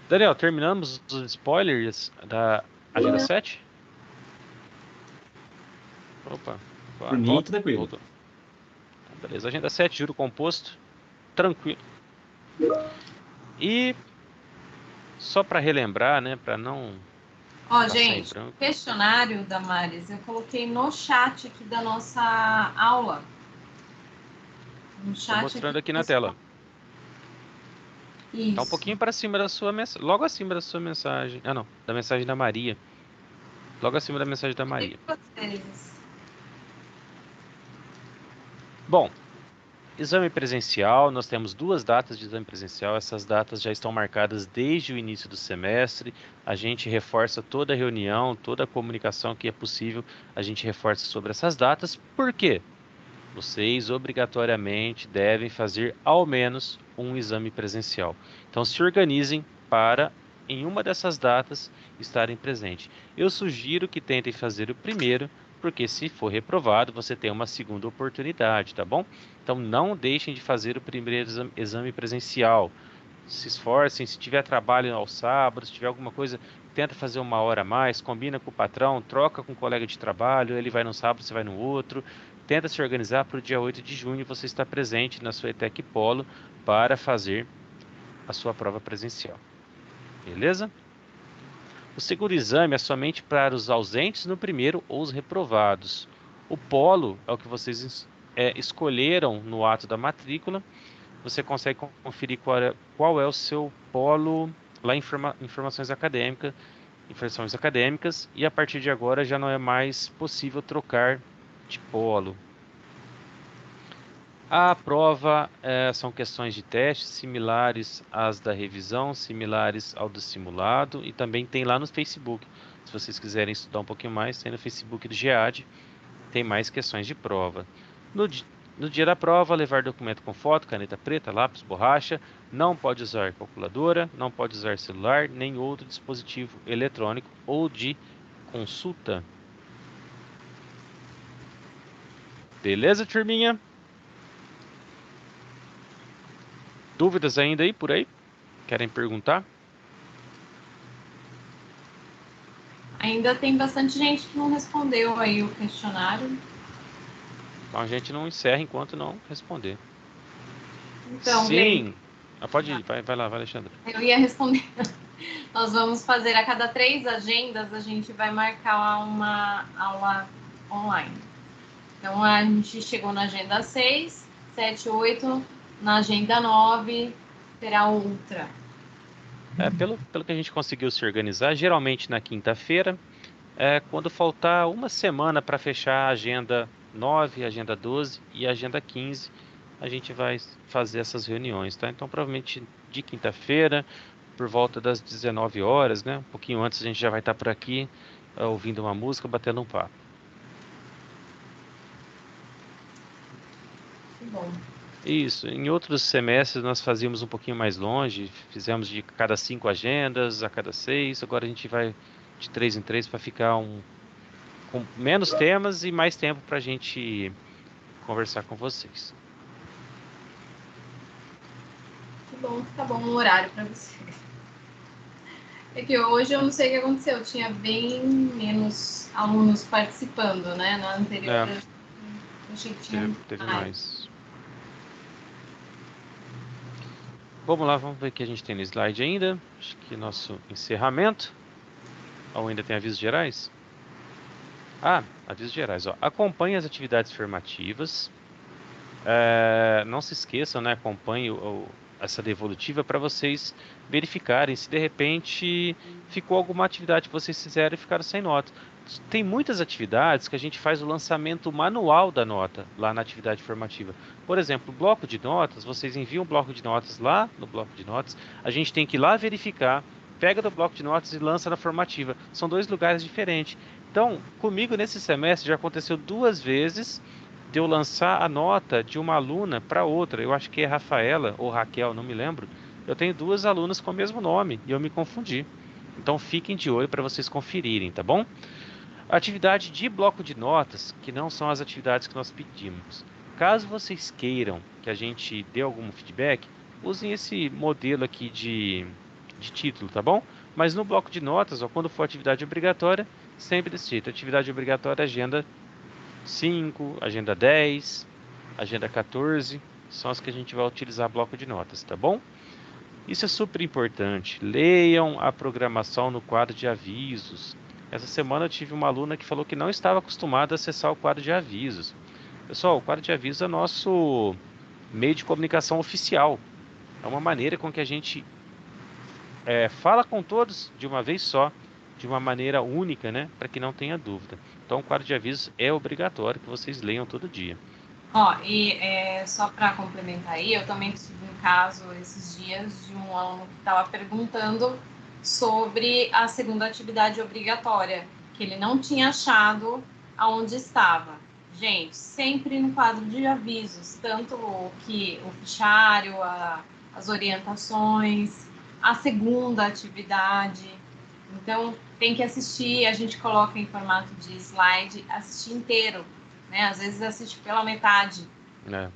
S1: Daniel, terminamos os spoilers da Agenda 7? Opa,
S3: Por mim, tranquilo.
S1: voltou. Então, beleza, Agenda 7, juro composto, tranquilo. E só para relembrar, né, para não passar em
S2: gente,
S1: branco.
S2: o questionário, Damares, eu coloquei no chat aqui da nossa aula. No chat.
S1: Estou mostrando aqui na tela.
S2: Isso.
S1: Tá um pouquinho para cima da sua mensagem, logo acima da sua mensagem. Ah, não, da mensagem da Maria. Logo acima da mensagem da Maria.
S2: E vocês?
S1: Bom, Exame presencial, nós temos 2 datas de exame presencial, essas datas já estão marcadas desde o início do semestre, a gente reforça toda a reunião, toda a comunicação que é possível, a gente reforça sobre essas datas, por quê? Vocês obrigatoriamente devem fazer ao menos um exame presencial. Então se organizem para, em uma dessas datas, estarem presentes. Eu sugiro que tentem fazer o primeiro, porque se for reprovado, você tem uma segunda oportunidade, tá bom? Então não deixem de fazer o primeiro exame presencial. Se esforcem, se tiver trabalho aos sábados, se tiver alguma coisa, tenta fazer 1 hora a mais, combina com o patrão, troca com o colega de trabalho, ele vai num sábado, você vai no outro. Tenta se organizar para o dia 8 de junho você estar presente na sua ETEC Polo para fazer a sua prova presencial. Beleza? O segundo exame é somente para os ausentes no primeiro ou os reprovados. O polo é o que vocês escolheram no ato da matrícula. Você consegue conferir qual é o seu polo lá em informações acadêmicas, e a partir de agora já não é mais possível trocar de polo. A prova são questões de teste similares às da revisão, similares ao do simulado, e também tem lá no Facebook. Se vocês quiserem estudar um pouquinho mais, tem no Facebook do GEAD, tem mais questões de prova. No dia da prova, levar documento com foto, caneta preta, lápis, borracha, não pode usar calculadora, não pode usar celular, nem outro dispositivo eletrônico ou de consulta. Beleza, turminha? Dúvidas ainda aí por aí? Querem perguntar?
S2: Ainda tem bastante gente que não respondeu aí o questionário.
S1: Então a gente não encerra enquanto não responder.
S2: Então,
S1: sim. Pode ir, vai lá, vai, Alexandre.
S2: Eu ia responder. Nós vamos fazer a cada 3 agendas, a gente vai marcar uma aula online. Então a gente chegou na agenda 6, 7, 8, na agenda 9 terá outra.
S1: Pelo que a gente conseguiu se organizar, geralmente na quinta-feira, quando faltar uma semana para fechar a agenda 9, a agenda 12 e a agenda 15, a gente vai fazer essas reuniões, tá? Então, provavelmente de quinta-feira, por volta das 19 horas, né? Um pouquinho antes a gente já vai estar por aqui, ouvindo uma música, batendo um papo.
S2: Que bom.
S1: Isso, em outros semestres nós fazíamos um pouquinho mais longe, fizemos de cada 5 agendas, a cada 6, agora a gente vai de 3 em 3 para ficar com menos temas e mais tempo para a gente conversar com vocês.
S2: Que bom, tá bom o horário para você. É que hoje eu não sei o que aconteceu, tinha bem menos alunos participando, né? Na anterior eu achei que tinha
S1: teve mais. Vamos lá, vamos ver o que a gente tem no slide ainda. Acho que nosso encerramento. Ou ainda tem avisos gerais? Avisos gerais. Acompanhe as atividades formativas. Não se esqueçam, né? Acompanhe essa devolutiva para vocês verificarem se de repente ficou alguma atividade que vocês fizeram e ficaram sem nota. Tem muitas atividades que a gente faz o lançamento manual da nota lá na atividade formativa. Por exemplo, o bloco de notas, vocês enviam o bloco de notas lá no bloco de notas, a gente tem que ir lá verificar, pega do bloco de notas e lança na formativa. São 2 lugares diferentes. Então, comigo nesse semestre já aconteceu 2 vezes de eu lançar a nota de uma aluna para outra. Eu acho que é Rafaela ou Raquel, não me lembro. Eu tenho 2 alunas com o mesmo nome e eu me confundi. Então fiquem de olho para vocês conferirem, tá bom? Atividade de bloco de notas, que não são as atividades que nós pedimos. Caso vocês queiram que a gente dê algum feedback, usem esse modelo aqui de título, tá bom? Mas no bloco de notas, quando for atividade obrigatória, sempre desse jeito. Atividade obrigatória, agenda 5, agenda 10, agenda 14, são as que a gente vai utilizar bloco de notas, tá bom? Isso é super importante. Leiam a programação no quadro de avisos. Essa semana eu tive uma aluna que falou que não estava acostumada a acessar o quadro de avisos. Pessoal, o quadro de avisos é nosso meio de comunicação oficial. É uma maneira com que a gente fala com todos de uma vez só, de uma maneira única, né? Para que não tenha dúvida. Então, o quadro de avisos é obrigatório que vocês leiam todo dia.
S2: Ó, e só para complementar aí, eu também tive um caso esses dias de um aluno que estava perguntando sobre a segunda atividade obrigatória, que ele não tinha achado aonde estava. Gente, sempre no quadro de avisos, tanto o fichário, as orientações, a segunda atividade. Então, tem que assistir, a gente coloca em formato de slide, assistir inteiro, né? Às vezes assiste pela metade.
S1: né?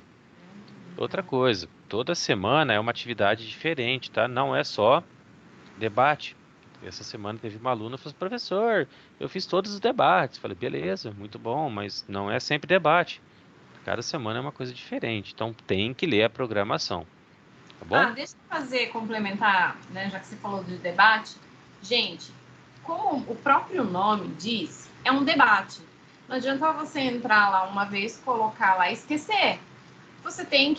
S1: Outra coisa, toda semana é uma atividade diferente, tá? Não é só debate. Essa semana teve uma aluna que falou, professor, eu fiz todos os debates. Falei, beleza, muito bom, mas não é sempre debate. Cada semana é uma coisa diferente, então tem que ler a programação, tá bom?
S2: Deixa eu complementar, né? Já que você falou do debate. Gente, como o próprio nome diz, é um debate. Não adianta você entrar lá uma vez, colocar lá e esquecer.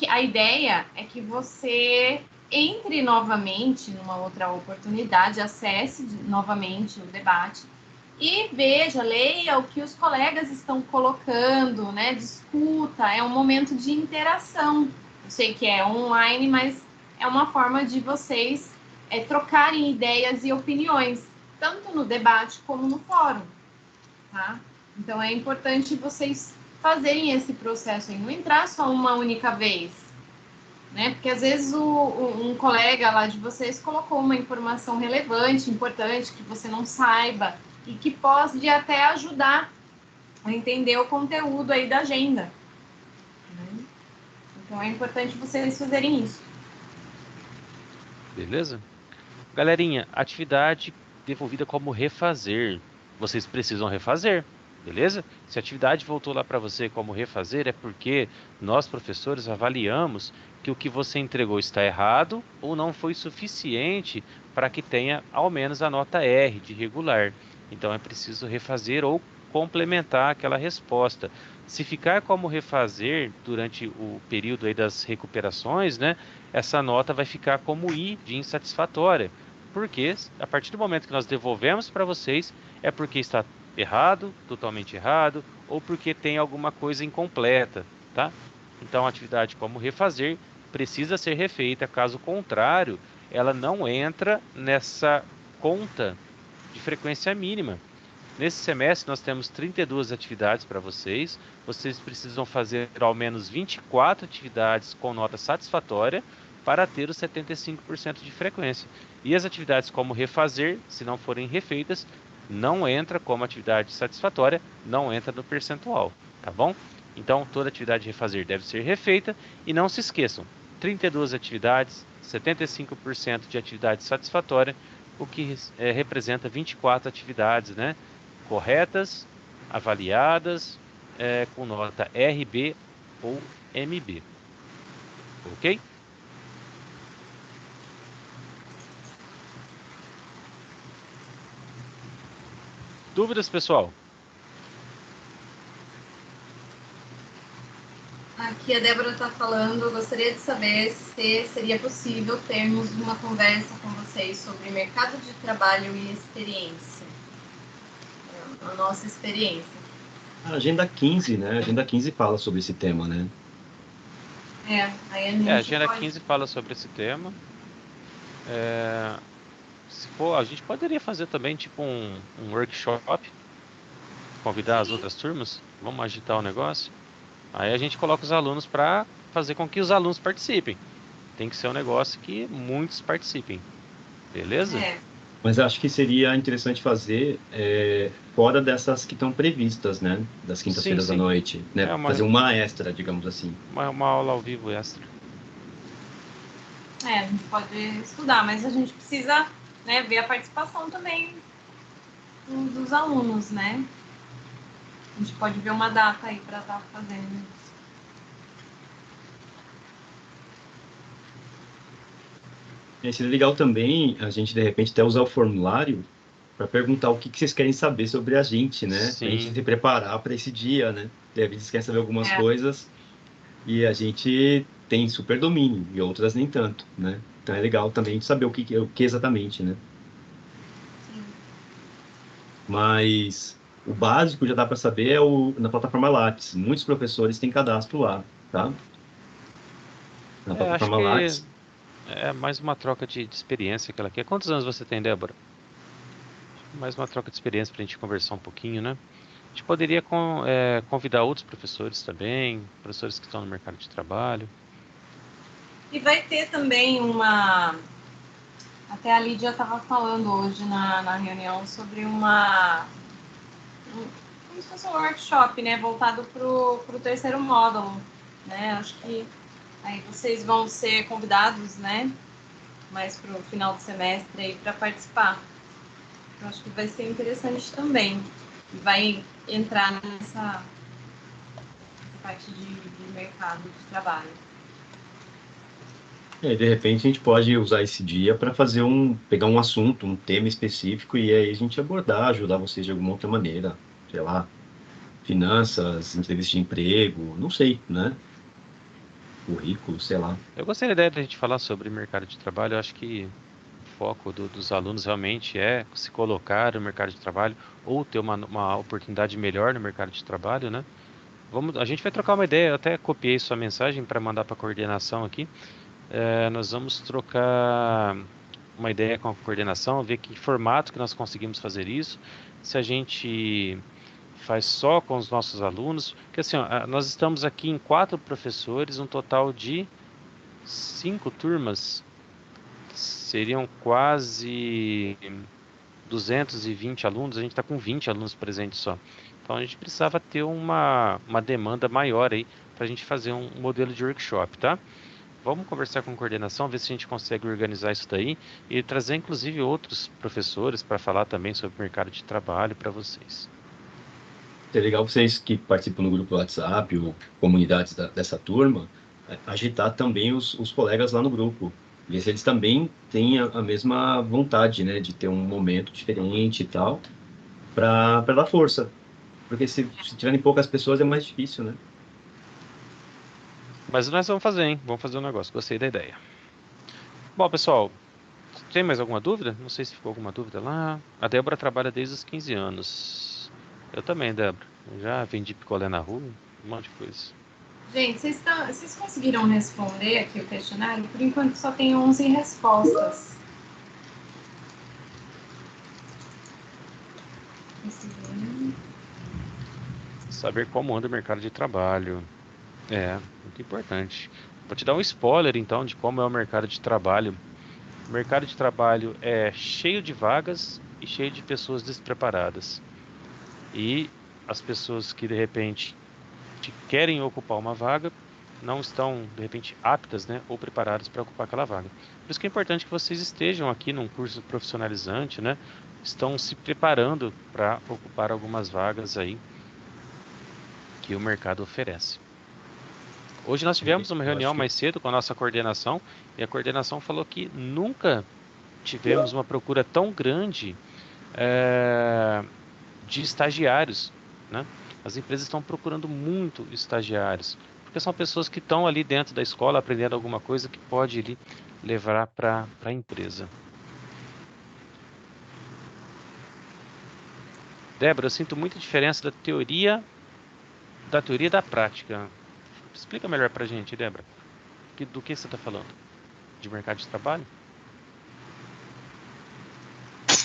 S2: A ideia é que você entre novamente numa outra oportunidade, acesse novamente o debate e veja, leia o que os colegas estão colocando, né? Discuta, é um momento de interação. Eu sei que é online, mas é uma forma de vocês trocarem ideias e opiniões, tanto no debate como no fórum, tá? Então é importante vocês fazerem esse processo e não entrar só uma única vez, né? Porque às vezes um colega lá de vocês colocou uma informação relevante, importante, que você não saiba e que pode até ajudar a entender o conteúdo aí da agenda, né? Então é importante vocês fazerem isso.
S1: Beleza? Galerinha, atividade devolvida como refazer. Vocês precisam refazer, beleza? Se a atividade voltou lá para você como refazer, é porque nós, professores, avaliamos que o que você entregou está errado ou não foi suficiente para que tenha ao menos a nota R de regular. Então é preciso refazer ou complementar aquela resposta. Se ficar como refazer durante o período aí das recuperações, né, essa nota vai ficar como I de insatisfatória. Porque a partir do momento que nós devolvemos para vocês, é porque está errado, totalmente errado, ou porque tem alguma coisa incompleta, tá? Então, a atividade como refazer precisa ser refeita, caso contrário, ela não entra nessa conta de frequência mínima. Nesse semestre, nós temos 32 atividades para vocês. Vocês precisam fazer ao menos 24 atividades com nota satisfatória para ter os 75% de frequência. E as atividades como refazer, se não forem refeitas, não entra como atividade satisfatória, não entra no percentual, tá bom? Então, toda atividade de refazer deve ser refeita e não se esqueçam, 32 atividades, 75% de atividade satisfatória, o que representa 24 atividades, né? Corretas, avaliadas, com nota RB ou MB. Ok? Dúvidas, pessoal?
S2: Aqui a Débora está falando, gostaria de saber se seria possível termos uma conversa com vocês sobre mercado de trabalho e experiência. A nossa experiência.
S3: A Agenda 15, né? A Agenda 15 fala sobre esse tema, né?
S2: Aí
S1: a Agenda 15 fala sobre esse tema. Se for, a gente poderia fazer também tipo um workshop, convidar as outras turmas, vamos agitar o negócio. Aí a gente coloca os alunos para fazer com que os alunos participem. Tem que ser um negócio que muitos participem, beleza?
S3: Mas acho que seria interessante fazer fora dessas que estão previstas, né? Das quintas-feiras à noite, né? Fazer uma extra, digamos assim.
S1: Uma aula ao vivo extra.
S2: A gente pode estudar, mas a gente precisa, né, ver a participação também dos alunos, né? A gente pode ver uma data aí para estar fazendo isso.
S3: Seria legal também a gente, de repente, até usar o formulário para perguntar o que vocês querem saber sobre a gente, né? Para a gente se preparar para esse dia, né? Eles querem saber algumas coisas e a gente tem super domínio e outras nem tanto, né? Então é legal também a gente saber o que exatamente, né?
S2: Sim.
S3: Mas O básico já dá para saber na plataforma Lattes. Muitos professores têm cadastro lá, tá? Na
S1: Acho
S3: plataforma
S1: que
S3: Lattes.
S1: é mais uma troca de experiência que ela quer. Quantos anos você tem, Débora? Mais uma troca de experiência para a gente conversar um pouquinho, né? A gente poderia convidar outros professores também, professores que estão no mercado de trabalho.
S2: E vai ter também uma... Até a Lídia estava falando hoje na reunião sobre como se fosse um workshop, né? Voltado para o terceiro módulo, né? Acho que aí vocês vão ser convidados, né? Mais para o final do semestre aí para participar. Eu acho que vai ser interessante também. E vai entrar nessa parte de mercado de trabalho.
S3: De repente a gente pode usar esse dia para pegar um assunto, um tema específico e aí a gente abordar, ajudar vocês de alguma outra maneira, sei lá, finanças, entrevista de emprego, não sei, né? Currículo, sei lá.
S1: Eu gostaria da ideia de a gente falar sobre mercado de trabalho. Eu acho que o foco dos alunos realmente é se colocar no mercado de trabalho ou ter uma oportunidade melhor no mercado de trabalho, né? A gente vai trocar uma ideia. Eu até copiei sua mensagem para mandar para a coordenação aqui. Nós vamos trocar uma ideia com a coordenação, ver que formato que nós conseguimos fazer isso. Se a gente faz só com os nossos alunos, porque assim, ó, nós estamos aqui em 4 professores, um total de 5 turmas, seriam quase 220 alunos, a gente está com 20 alunos presentes só. Então a gente precisava ter uma demanda maior aí para a gente fazer um modelo de workshop, tá? Vamos conversar com a coordenação, ver se a gente consegue organizar isso daí e trazer inclusive outros professores para falar também sobre o mercado de trabalho para vocês.
S3: É legal vocês que participam no grupo do WhatsApp ou comunidades dessa turma, agitar também os colegas lá no grupo. Ver se eles também têm a mesma vontade, né, de ter um momento diferente e tal, para dar força. Porque se tiverem poucas pessoas é mais difícil, né?
S1: Mas nós vamos fazer, hein? Vamos fazer um negócio. Gostei da ideia. Bom, pessoal, tem mais alguma dúvida? Não sei se ficou alguma dúvida lá. A Débora trabalha desde os 15 anos. Eu também, Débora. Eu já vendi picolé na rua, um monte de coisa.
S2: Gente, vocês conseguiram responder aqui o questionário? Por enquanto só tem 11 respostas.
S1: Saber como anda o mercado de trabalho. É, muito importante. Vou te dar um spoiler, então, de como é o mercado de trabalho. O mercado de trabalho é cheio de vagas e cheio de pessoas despreparadas. E as pessoas que, de repente, querem ocupar uma vaga não estão, de repente, aptas, né, ou preparadas para ocupar aquela vaga. Por isso que é importante que vocês estejam aqui num curso profissionalizante, né? Estão se preparando para ocupar algumas vagas aí que o mercado oferece. Hoje nós tivemos uma
S3: Eu
S1: reunião
S3: acho que
S1: mais cedo com a nossa coordenação e a coordenação falou que nunca tivemos uma procura tão grande de estagiários, né? As empresas estão procurando muito estagiários, porque são pessoas que estão ali dentro da escola aprendendo alguma coisa que pode ali levar para a empresa. Débora, eu sinto muita diferença da teoria e da prática. Explica melhor para a gente, Débora, do que você está falando? De mercado de trabalho?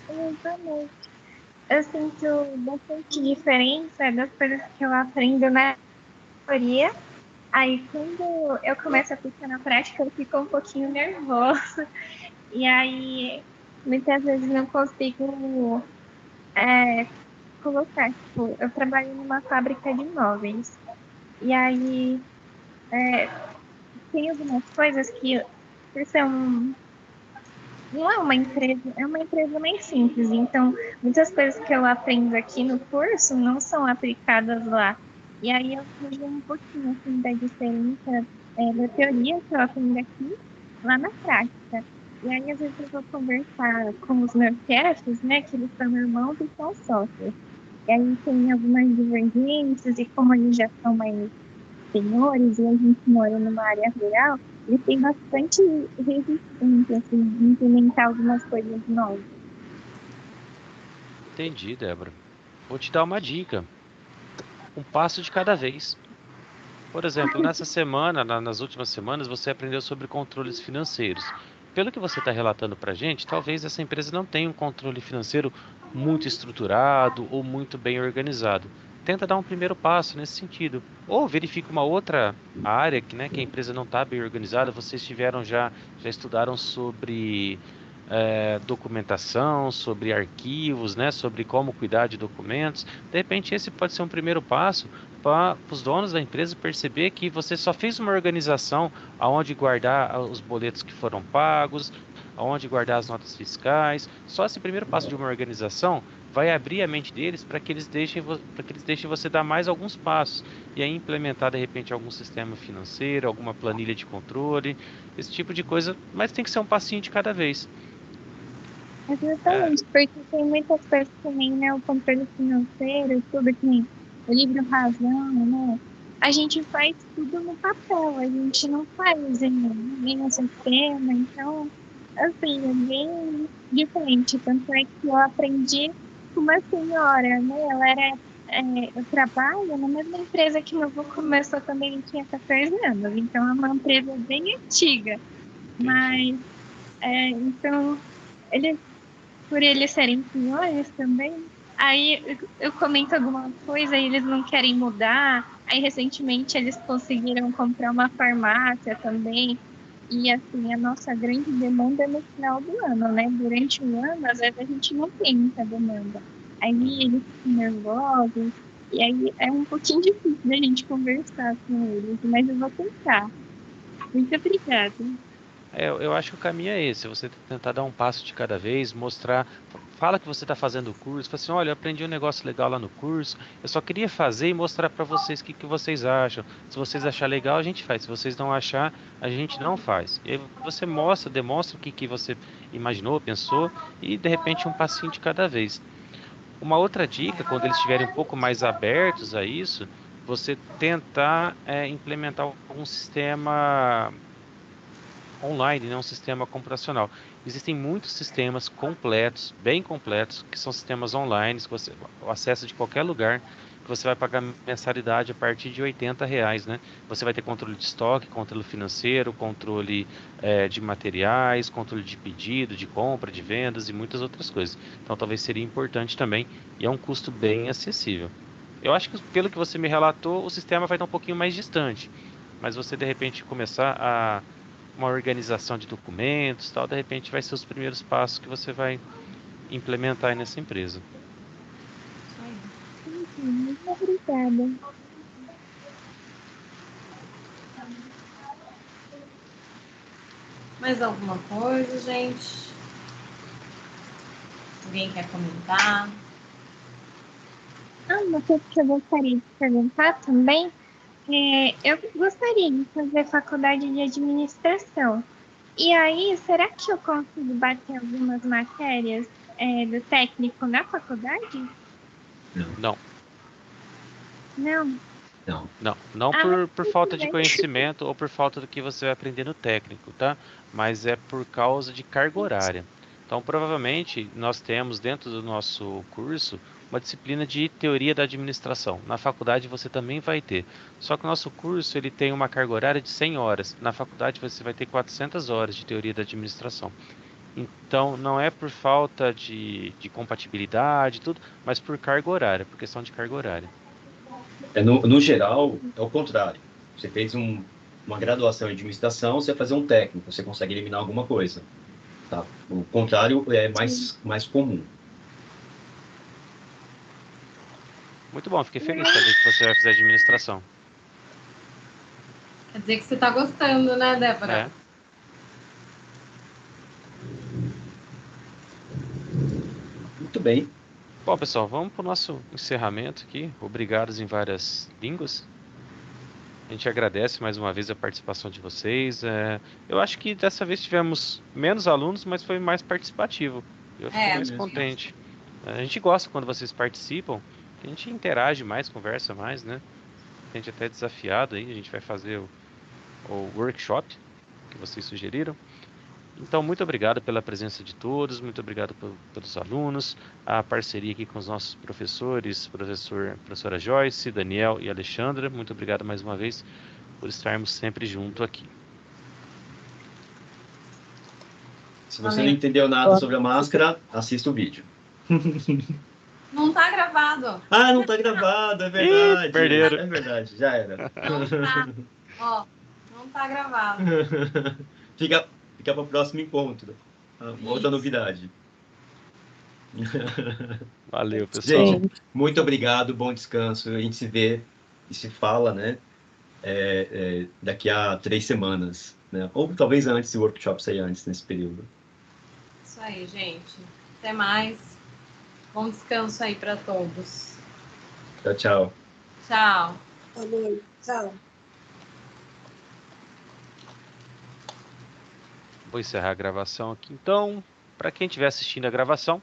S7: Exatamente. Eu sinto bastante diferença das coisas que eu aprendo na teoria. Aí, quando eu começo a aplicar na prática, eu fico um pouquinho nervosa. E aí, muitas vezes não consigo colocar. Tipo, eu trabalho numa fábrica de móveis. E aí, tem algumas coisas que, por ser não é uma empresa, é uma empresa mais simples. Então, muitas coisas que eu aprendo aqui no curso não são aplicadas lá. E aí eu vejo um pouquinho assim, da diferença da teoria que eu aprendo aqui lá na prática. E aí, às vezes, eu vou conversar com os meus chefes, né, que eles são irmãos e são sócios. E aí tem algumas divergências, e como eles já são mais senhores e a gente mora numa área rural, ele tem bastante resistência, assim, de implementar algumas coisas novas.
S1: Entendi, Débora. Vou te dar uma dica, um passo de cada vez. Por exemplo, nessa semana, nas últimas semanas, você aprendeu sobre controles financeiros. Pelo que você está relatando para a gente, talvez essa empresa não tenha um controle financeiro muito estruturado ou muito bem organizado. Tenta dar um primeiro passo nesse sentido. Ou verifica uma outra área que, né, que a empresa não está bem organizada. Vocês já estudaram sobre documentação, sobre arquivos, né, sobre como cuidar de documentos. De repente, esse pode ser um primeiro passo para os donos da empresa perceber que você só fez uma organização aonde guardar os boletos que foram pagos, aonde guardar as notas fiscais. Só esse primeiro passo de uma organização vai abrir a mente deles para que eles deixem você dar mais alguns passos e aí implementar de repente algum sistema financeiro, alguma planilha de controle, esse tipo de coisa, mas tem que ser um passinho de cada vez. É,
S7: Exatamente, porque tem muitas coisas também, né? O controle financeiro, tudo que nem o livro Razão, né? A gente faz tudo no papel, a gente não faz nem no sistema, então, assim, é bem diferente. Tanto é que eu aprendi com uma senhora, né? Ela era, eu trabalho na mesma empresa que meu avô começou também, ele tinha 14 anos, então é uma empresa bem antiga,
S1: entendi.
S7: mas, então, ele por eles serem senhores também. Aí eu comento alguma coisa e eles não querem mudar. Aí recentemente eles conseguiram comprar uma farmácia também. E assim, a nossa grande demanda é no final do ano, né? Durante o ano, às vezes a gente não tem muita demanda. Aí
S1: Uhum.
S7: eles ficam nervosos. E aí é um pouquinho difícil da gente conversar com eles, mas eu vou tentar. Muito obrigada.
S1: Eu acho que o caminho é esse, você tentar dar um passo de cada vez, mostrar, fala que você está fazendo o curso, fala assim, olha, eu aprendi um negócio legal lá no curso, eu só queria fazer e mostrar para vocês o que, que vocês acham. Se vocês acharem legal, a gente faz. Se vocês não achar, a gente não faz. E aí você mostra, demonstra o que, que você imaginou, pensou, e de repente um passinho de cada vez. Uma outra dica, quando eles estiverem um pouco mais abertos a isso, você tentar implementar algum sistema online, né, um sistema computacional. Existem muitos sistemas completos, bem completos, que são sistemas online, que você o acesso de qualquer lugar, que você vai pagar mensalidade a partir de R$ 80, né? Você vai ter controle de estoque, controle financeiro, controle de materiais, controle de pedido, de compra, de vendas e muitas outras coisas. Então, talvez seria importante também e é um custo bem acessível. Eu acho que, pelo que você me relatou, o sistema vai estar um pouquinho mais distante, mas você de repente começar a uma organização de documentos, tal, de repente vai ser os primeiros passos que você vai implementar aí nessa empresa.
S2: Isso aí.
S7: Muito obrigada.
S2: Mais alguma coisa, gente? Alguém quer comentar?
S7: Uma coisa que eu gostaria de perguntar também eu gostaria de fazer faculdade de administração. E aí, será que eu consigo bater algumas matérias do técnico na faculdade?
S3: Não,
S1: Não,
S7: Não.
S3: não.
S1: não
S7: Ah,
S1: por
S7: tudo
S1: falta de
S7: bem.
S1: conhecimento ou por falta do que você vai aprender no técnico, tá? Mas é por causa de carga horária. Então, provavelmente, nós temos dentro do nosso curso uma disciplina de teoria da administração. Na faculdade você também vai ter. Só que o nosso curso ele tem uma carga horária de 100 horas. Na faculdade você vai ter 400 horas de teoria da administração. Então, não é por falta de compatibilidade, e tudo, mas por carga horária, por questão de carga horária.
S3: No geral, é o contrário. Você fez uma graduação em administração, você vai fazer um técnico, você consegue eliminar alguma coisa. Tá? O contrário é mais comum.
S1: Muito bom, fiquei feliz de saber que você vai fazer administração.
S2: Quer dizer que você está gostando, né, Débora?
S1: É.
S3: Muito bem.
S1: Bom, pessoal, vamos para o nosso encerramento aqui. Obrigados em várias línguas. A gente agradece mais uma vez a participação de vocês. Eu acho que dessa vez tivemos menos alunos, mas foi mais participativo. Eu fico
S2: É,
S1: mais contente. A gente gosta quando vocês participam, que a gente interage mais, conversa mais, né? A gente até desafiado aí, a gente vai fazer o workshop que vocês sugeriram. Então, muito obrigado pela presença de todos, muito obrigado pelos alunos, a parceria aqui com os nossos professores, professora Joyce, Daniel e Alexandra. Muito obrigado mais uma vez por estarmos sempre junto aqui.
S3: Se você não entendeu nada sobre a máscara, assista o vídeo.
S2: Não tá gravado.
S3: Ah, não tá gravado, é verdade.
S1: perderam.
S3: É verdade, já era.
S2: Não tá. Ó, não tá gravado.
S3: Fica para o próximo encontro. Uma outra novidade.
S1: Valeu, pessoal.
S3: Gente, muito obrigado, bom descanso. A gente se vê e se fala, né? Daqui a 3 semanas, né? Ou talvez antes, se o workshop sair antes nesse período.
S2: Isso aí, gente. Até mais. Bom descanso aí para todos.
S3: Tchau, tchau.
S2: Tchau.
S5: Falou, tchau.
S1: Vou encerrar a gravação aqui. Então, para quem estiver assistindo a gravação,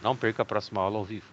S1: não perca a próxima aula ao vivo.